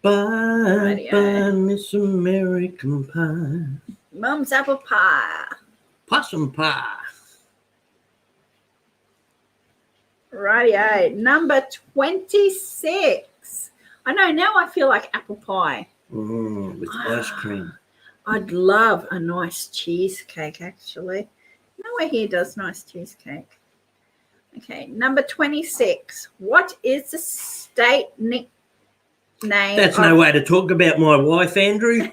Bye, Rightio. bye, Miss American Pie. Mum's apple pie. Possum pie. Rightio. Number 26. I know, now I feel like apple pie. With ice cream. I'd love a nice cheesecake, actually. Nowhere here does nice cheesecake. Okay, number 26. What is the state nickname? That's no way to talk about my wife, Andrew.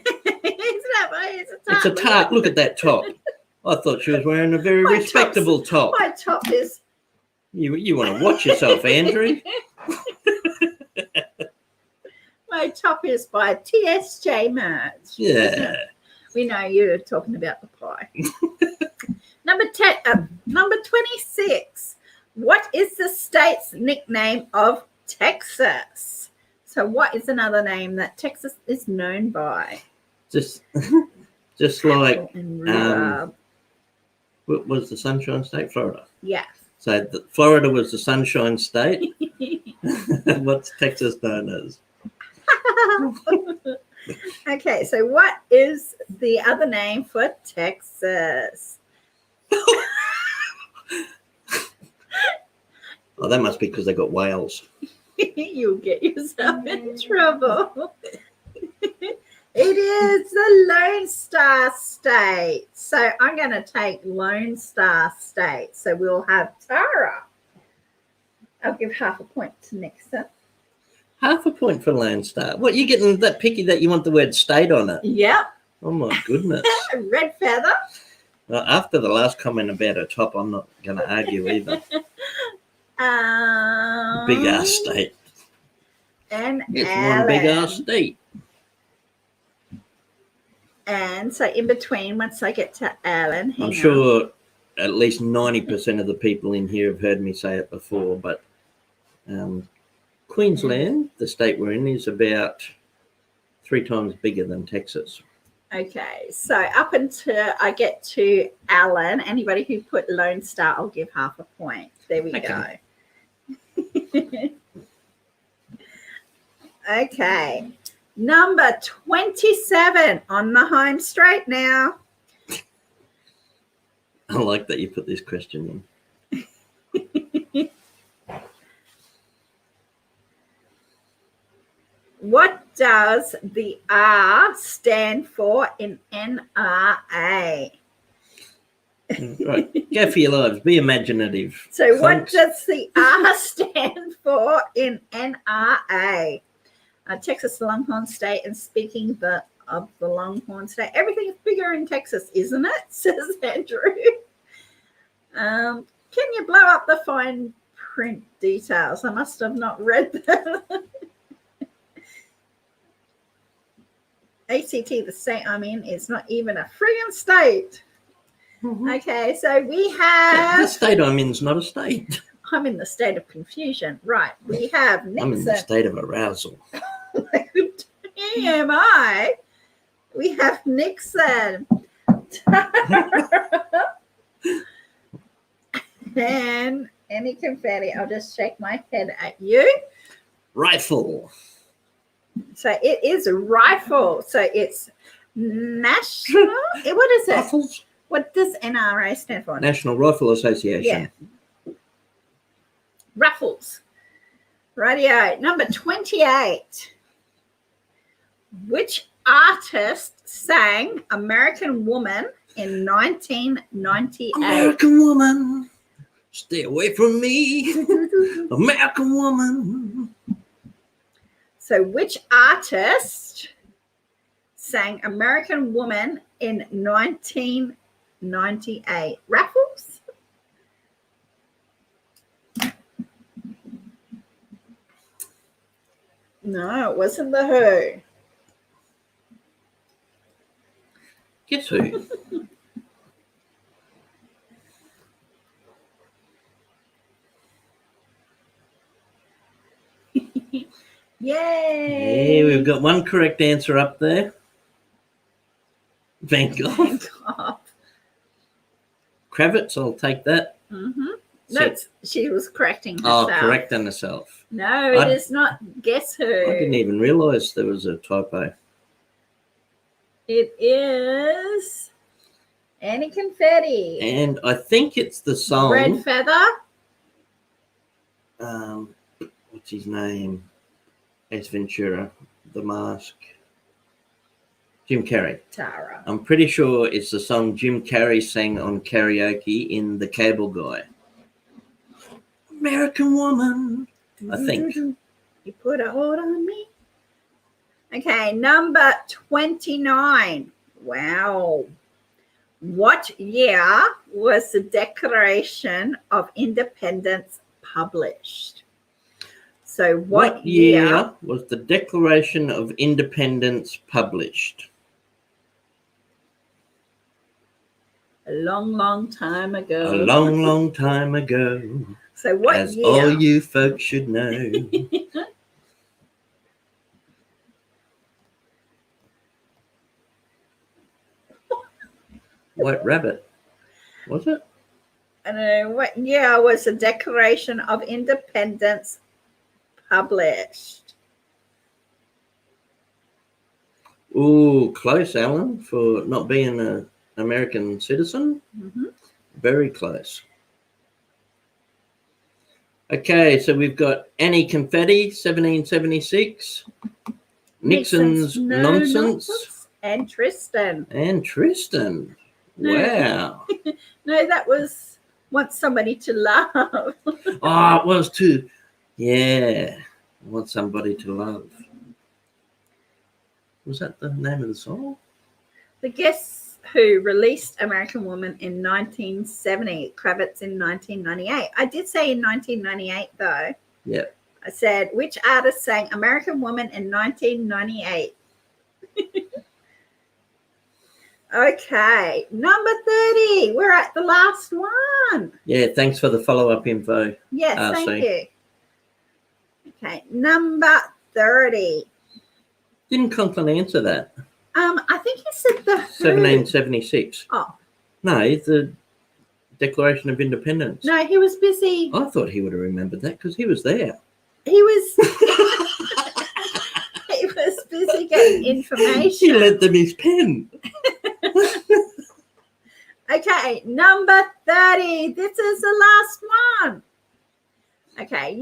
It's a tart. Look at that top. I thought she was wearing a very respectable top. My top is... You want to watch yourself, Andrew. My top is by TSJ merch. Yeah. We know you're talking about the pie. Number 26. What is the state's nickname of Texas? So what is another name that Texas is known by? Just like Apple and rhubarb. what was the Sunshine State? Florida. Yeah. So Florida was the Sunshine State. What's Texas known as? Okay, so what is the other name for Texas? Oh, that must be because they got whales. You'll get yourself in trouble. It is the Lone Star State. So I'm going to take Lone Star State. So we'll have Tara. I'll give half a point to Nixon. Half a point for Lone Star. What, you getting that picky that you want the word state on it? Yep. Oh, my goodness. Red feather. Well, after the last comment about her top, I'm not going to argue either. Big ass state. And It's Alan. one big ass state. And so in between, once I get to Alan, I'm sure at least 90% of the people in here have heard me say it before, but Queensland, the state we're in, is about 3 times bigger than Texas. Okay, so up until I get to Alan, anybody who put Lone Star, I'll give half a point. There we go. Okay, number 27 on the home straight now. I like that you put this question in. What does the R stand for in NRA? Right, go for your lives. Be imaginative. So what folks. does the R stand for in NRA? Texas Longhorn State, and speaking of the Longhorn State, everything is bigger in Texas, isn't it? Says Andrew. Can you blow up the fine print details? I must have not read that. ACT, the state I'm in, is not even a friggin' state. Mm-hmm. Okay, so we have... The state I'm in is not a state. I'm in the state of confusion. Right, we have Nixon. I'm in the state of arousal. TMI. We have Nixon. And any confetti, I'll just shake my head at you. Rifle. So it is a rifle. So it's national. What is it? Rifles. What does NRA stand for? National Rifle Association. Yeah. Ruffles. Radio number 28. Which artist sang American Woman in 1998? American Woman, stay away from me. American Woman. So which artist sang American Woman in 1998? Raffles? No, it wasn't The Who. Guess who? Yay! Yeah, we've got one correct answer up there. Van Gogh. Van Gogh. Kravitz, I'll take that. Mm-hmm. So- That's she was correcting herself. Oh, correcting herself. No, it is not. Guess who? I didn't even realise there was a typo. It is Annie Confetti. And I think it's the song. Red Feather. What's his name? Ace Ventura, The Mask. Jim Carrey. Tara. I'm pretty sure it's the song Jim Carrey sang on karaoke in The Cable Guy. American Woman, I think. You put a hold on me. Okay, number 29. Wow. What year was the Declaration of Independence published? So what year was the Declaration of Independence published? A long, long time ago. A long, long time ago. So what as year? all you folks should know. White Rabbit, was it? I don't know. What year was the Declaration of Independence published? Ooh, close, Alan, for not being an American citizen. Mm-hmm. Very close. Okay, so we've got Annie Confetti, 1776. Nixon's No Nonsense. And Tristan. And Tristan. No. Wow. No, that was Want Somebody to Love. Oh, it was too. Yeah. Want Somebody to Love. Was that the name of the song? The Guess Who released American Woman in 1970, Kravitz in 1998. I did say in 1998, though. Yep. I said, which artist sang American Woman in 1998? Okay, number 30. We're at the last one. Yeah, thanks for the follow-up info. Yes, RC. thank you. Okay, number 30. Didn't Conklin answer that? I think he said the Who. 1776. Oh. No, the Declaration of Independence. No, he was busy. I thought he would have remembered that because he was there. He was he was busy getting He information. lent them his pen. Okay, number 30. This is the last one. Okay,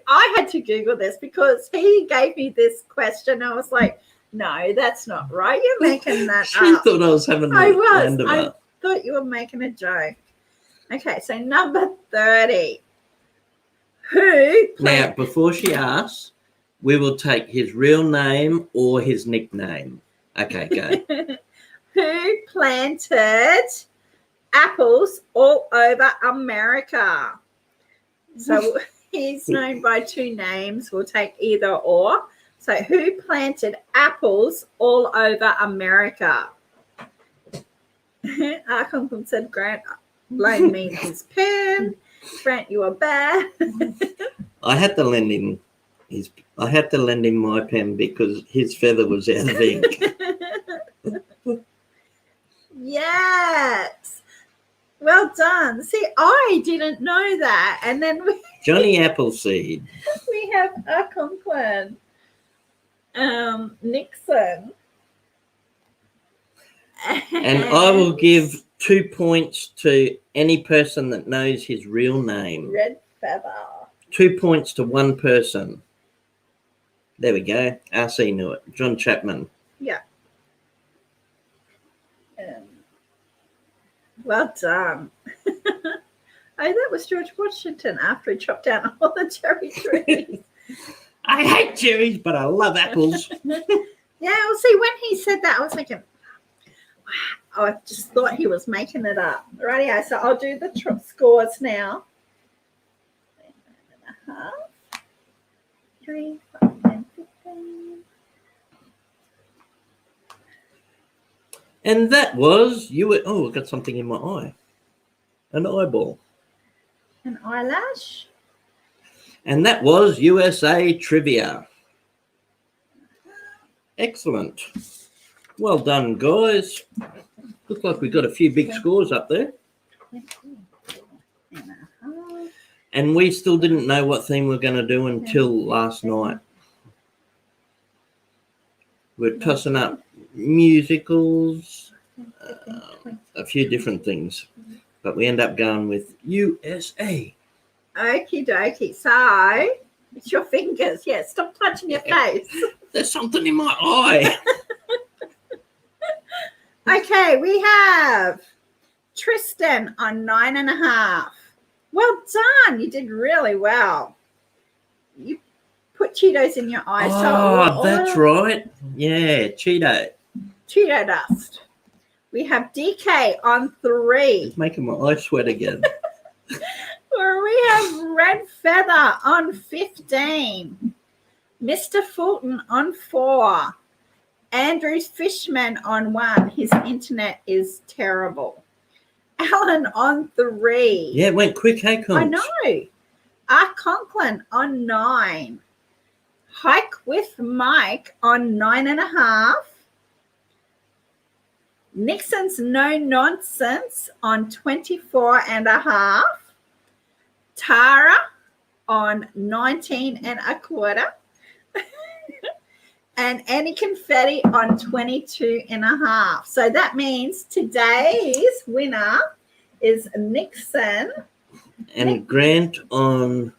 I had to Google this because he gave me this question. I was like, no, that's not right. You're making that She up. thought I was having a I was. roundabout. I thought you were making a joke. Okay, so number 30. Who Now, before she asks, we will take his real name or his nickname. Okay, go. Who planted apples all over America? So he's known by two names. We'll take either or. So who planted apples all over America? Arkham said, Grant loaned me his pen. Grant, you are bad. I had to lend him my pen because his feather was out of ink. Yes. Well done. See, I didn't know that. And then Johnny Appleseed. we have Conklin, Nixon. And I will give 2 points to any person that knows his real name. Red Feather. 2 points to one person. There we go. RC knew it. John Chapman. Yeah. Well done. Oh, that was George Washington after he chopped down all the cherry trees. I hate cherries, but I love apples. Yeah, well, see, when he said that, I was thinking, wow, I just thought he was making it up. Rightio, so I'll do the scores now. 7.5, 3, 5, 10, 15. And that was oh, I got something in my eye. An eyeball. An eyelash. And that was USA Trivia. Excellent. Well done, guys. Looks like we've got a few big scores up there. And we still didn't know what theme we're going to do until last night. We're tossing up musicals, a few different things. But we end up going with USA. Okie dokie. So, it's your fingers. Yeah, stop touching your face. There's something in my eye. Okay, we have Tristan on 9.5. Well done. You did really well. You put Cheetos in your eye. Oh, that's right. Yeah, Cheeto. Cheeto dust. We have DK on 3. It's making my eye sweat again. Or we have Red Feather on 15. Mr. Fulton on 4. Andrew Fishman on 1. His internet is terrible. Alan on 3. Yeah, it went quick, hey, Conch? I know. Art Conklin on 9. Hike with Mike on 9.5. Nixon's No Nonsense on 24.5. Tara on 19.25. And Annie Confetti on 22.5. So that means today's winner is Nixon. And Grant on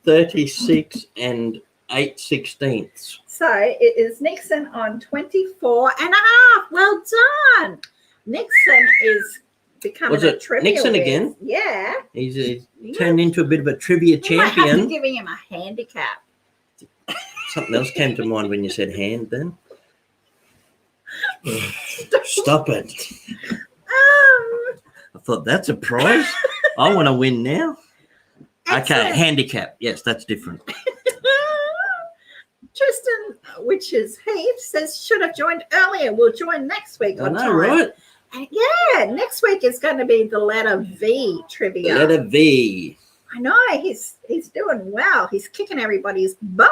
36 and 8/16. So it is Nixon on 24.5. Well done. Nixon is becoming Was a it trivia Nixon whiz. again? Yeah. He's turned into a bit of a trivia We might have to champion. giving him a handicap. Something else came to mind when you said hand then. Stop it. I thought, that's a prize. I want to win now. Okay, Excellent. handicap. Yes, that's different. Tristan, which is Heath, says should have joined earlier. We'll join next week I on know, time. right? And yeah, next week is going to be the letter V trivia. Letter V. I know he's doing well. He's kicking everybody's butt.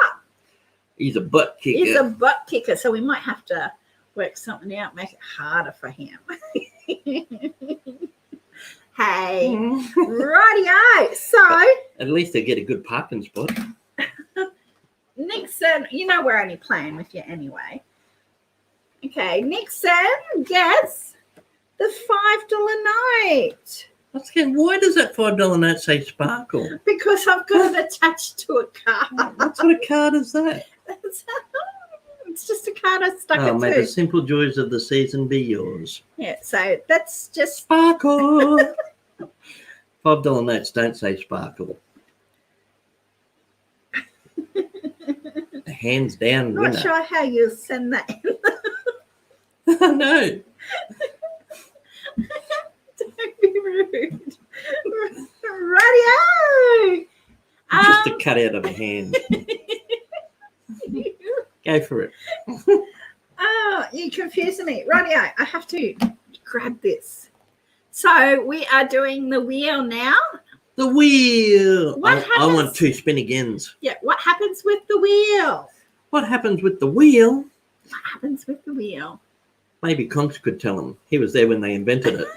He's a butt kicker. He's a butt kicker, so we might have to work something out, make it harder for him. Hey, rightio. So At least they get a good parking spot. Nixon, you know we're only playing with you anyway. Okay, Nixon gets the $5 note. Why does that $5 note say sparkle? Because I've got it attached to a card. What sort of card is that? It's just a card I stuck Oh, it may to. the simple joys of the season be yours. Yeah, so that's just Sparkle. $5 notes don't say sparkle. Hands down winner. not sure how you send that in. No. Don't be rude. Radio. Just a cut out of a hand. Go for it. Oh, you're confusing me. Radio, I have to grab this. So we are doing the wheel now. The wheel. What I happens- want 2 spin agains. Yeah, what happens with the wheel? What happens with the wheel? What happens with the wheel? Maybe Conch could tell him. He was there when they invented it.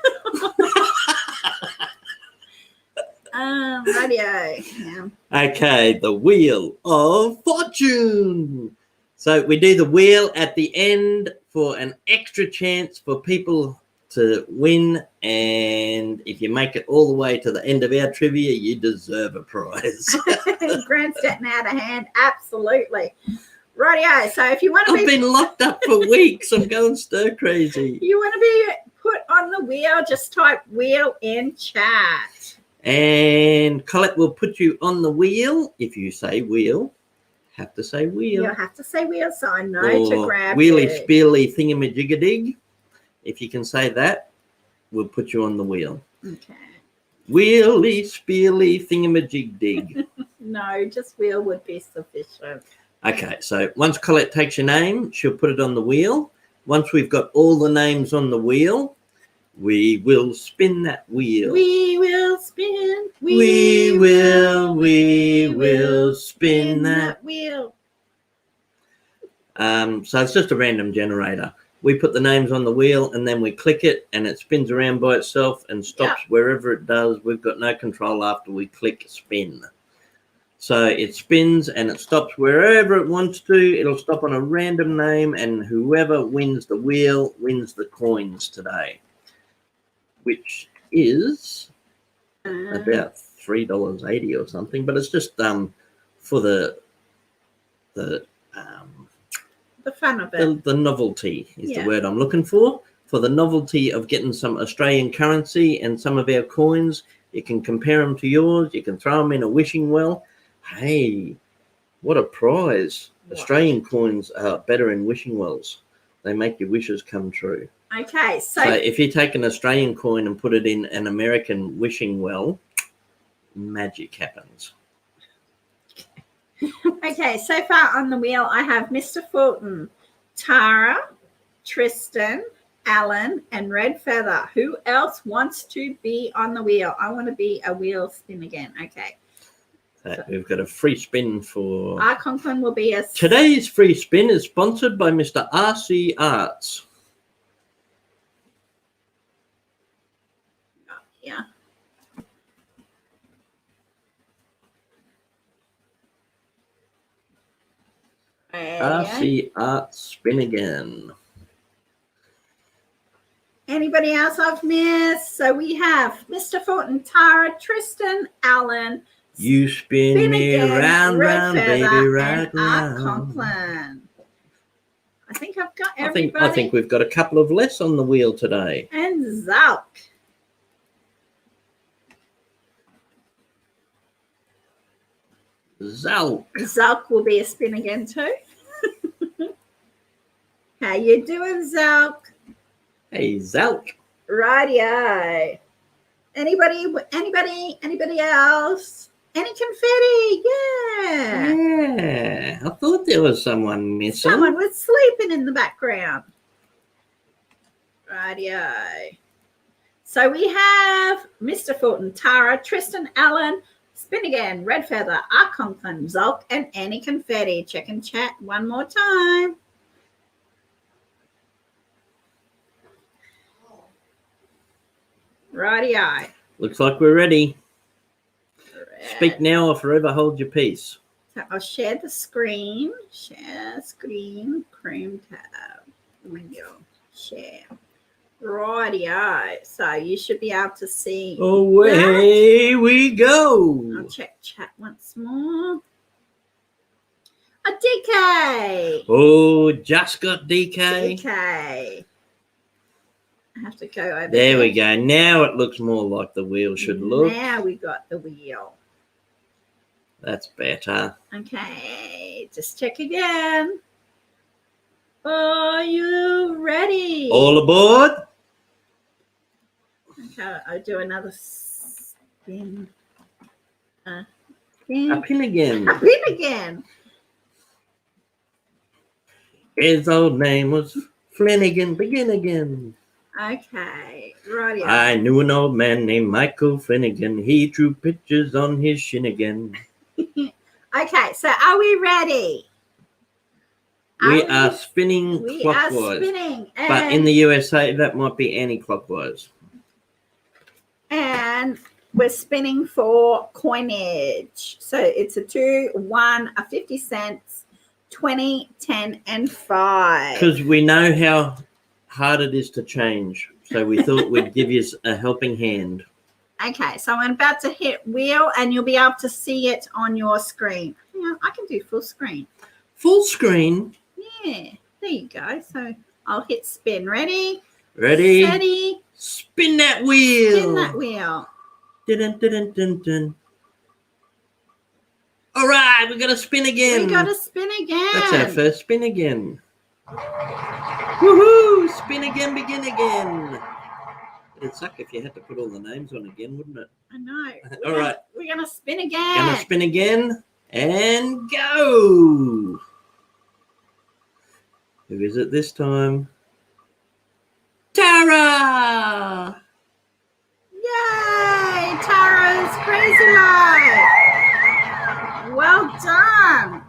Radio. Yeah. Okay, the Wheel of Fortune. So we do the wheel at the end for an extra chance for people to win. And if you make it all the way to the end of our trivia, you deserve a prize. Grant's getting out of hand. Absolutely. Rightio. So if you want to I've been locked up for weeks. I'm going stir crazy. you want to be put on the wheel, just type wheel in chat. And Colette will put you on the wheel. If you say wheel, have to say wheel. You'll have to say wheel, so I know Or to grab wheelie it. spearly thingamajigadig. If you can say that, we'll put you on the wheel. Okay. Wheelie spearly thingamajig-dig. No, just wheel would be sufficient. Okay, so once Colette takes your name, she'll put it on the wheel. once we've got all the names on the wheel, we will spin that wheel. We will spin. We will spin that. wheel. So it's just a random generator. We put the names on the wheel and then we click it and it spins around by itself and stops wherever it does. We've got no control after we click spin. So it spins and it stops wherever it wants to. It'll stop on a random name, and whoever wins the wheel wins the coins today, which is about $3.80 or something. But it's just for the fun of it. The novelty is the word I'm looking for the novelty of getting some Australian currency and some of our coins. You can compare them to yours. You can throw them in a wishing well. Hey, what a prize. What? Australian coins are better in wishing wells. They make your wishes come true. Okay, so if you take an Australian coin and put it in an American wishing well, magic happens. Okay, so far on the wheel, I have Mr. Fulton, Tara, Tristan, Alan, and Red Feather. Who else wants to be on the wheel? I want to be a wheel spin again. Okay. We've got a free spin for... Our Conklin will be a... Today's free spin is sponsored by Mr. RC Arts. Yeah. RC Arts, spin again. Anybody else I've missed? So we have Mr. Fulton, Tara, Tristan, Alan. You spin me again, round, round, baby, round, and Art round. Conklin. I think I've got everybody. I think we've got a couple of less on the wheel today. And Zalk. Zalk will be a spin again too. How you doing, Zalk? Hey, Zalk. Rightio. Anybody else? Any confetti? Yeah. I thought there was someone missing. Someone was sleeping in the background. Rightio. So we have Mr. Fulton, Tara, Tristan, Allen, Spin Again, Red Feather, Art Conklin, Zolk, and Any Confetti. Check and chat one more time. Rightio. Looks like we're ready. Speak now or forever hold your peace. So I'll share the screen. Share screen. Chrome tab. Window. Share. Rightio. So you should be able to see. Away we go. I'll check chat once more. A DK. Oh, just got DK. DK. I have to go over there. We go. Now it looks more like the wheel should look. Now we got the wheel. That's better. Okay, just check again. Are you ready? All aboard. Okay, I'll do another spin. A pin again. A pin again. His old name was Flanagan. Begin again. Okay, right. I knew an old man named Michael Flanagan. He drew pictures on his shin again. Okay, so are we ready? We are spinning we clockwise. Are spinning. But in the USA, that might be anti-clockwise. And we're spinning for coinage. So it's a 2, 1, a 50 cents, 20, 10, and 5. Because we know how hard it is to change. So we thought we'd give you a helping hand. Okay, so I'm about to hit wheel and you'll be able to see it on your screen. Yeah, I can do full screen. Full screen? Yeah, there you go. So I'll hit spin. Ready? Ready? Steady. Spin that wheel. Spin that wheel. Dun, dun, dun, dun, dun. All right, we're going to spin again. We got to spin again. That's our first spin again. Woohoo! Spin again, begin again. It'd suck if you had to put all the names on again, wouldn't it? I know. All right. We're going to spin again. Going to spin again and go. Who is it this time? Tara! Yay! Tara's crazy life. Well done.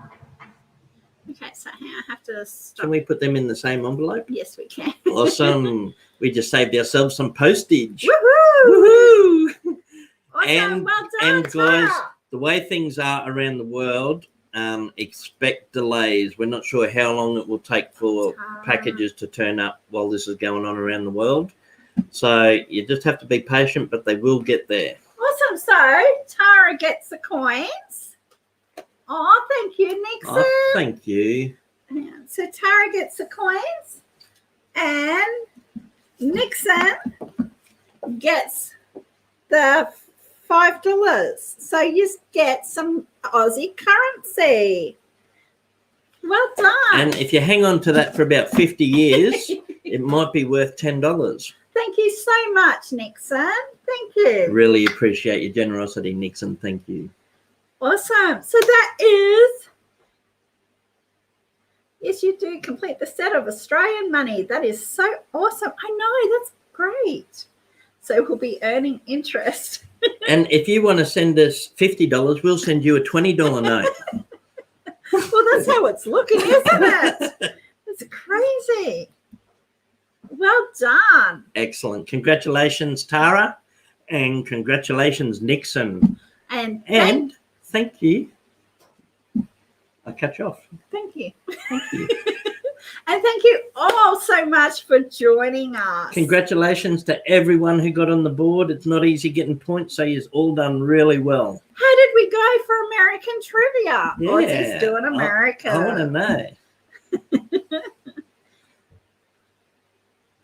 Okay, so hang on, I have to stop. Can we put them in the same envelope? Yes, we can. Awesome. We just saved ourselves some postage. Woohoo! Woohoo! Awesome. And- well done, and guys, Tara. The way things are around the world, expect delays. We're not sure how long it will take for packages to turn up while this is going on around the world. So you just have to be patient, but they will get there. Awesome. So Tara gets the coins. Oh, thank you, Nixon. Oh, thank you. Yeah, so Tara gets the coins and Nixon gets the $5. So you get some Aussie currency. Well done. And if you hang on to that for about 50 years, it might be worth $10. Thank you so much, Nixon. Thank you. Really appreciate your generosity, Nixon. Thank you. Awesome. So that is, yes, you do complete the set of Australian money. That is so awesome. I know, that's great. So we'll be earning interest. And if you want to send us $50, we'll send you a $20 note. Well, that's how it's looking, isn't it? It's crazy. Well done. Excellent. Congratulations, Tara. And congratulations, Nixon. And thank you. I cut you off. thank you. Thank you. And thank you all so much for joining us. Congratulations to everyone who got on the board. It's not easy getting points, so you've all done really well. How did we go for American trivia? Or is Yeah, he doing America? I want to know.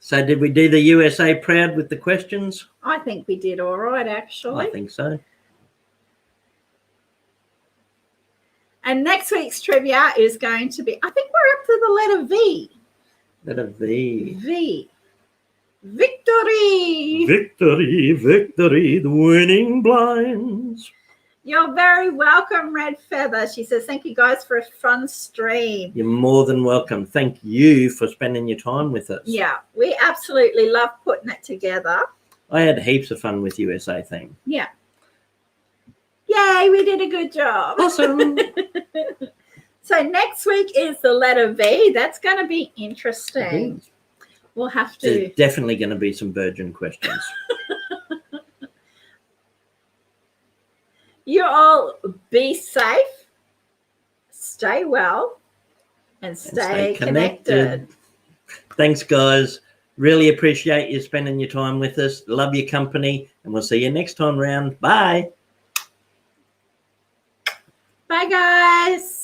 So did we do the USA proud with the questions? I think we did all right, actually. I think so. And next week's trivia is going to be, I think we're up to the letter V. Letter V. V. Victory. Victory, victory, the winning blinds. You're very welcome, Red Feather. She says, thank you guys for a fun stream. You're more than welcome. Thank you for spending your time with us. Yeah, we absolutely love putting it together. I had heaps of fun with USA thing. Yeah. Yay, we did a good job. Awesome. So next week is the letter V. That's going to be interesting. We'll have to. There's definitely going to be some virgin questions. You all be safe, stay well, and stay connected. Thanks, guys. Really appreciate you spending your time with us. Love your company, and we'll see you next time round. Bye. Bye, guys.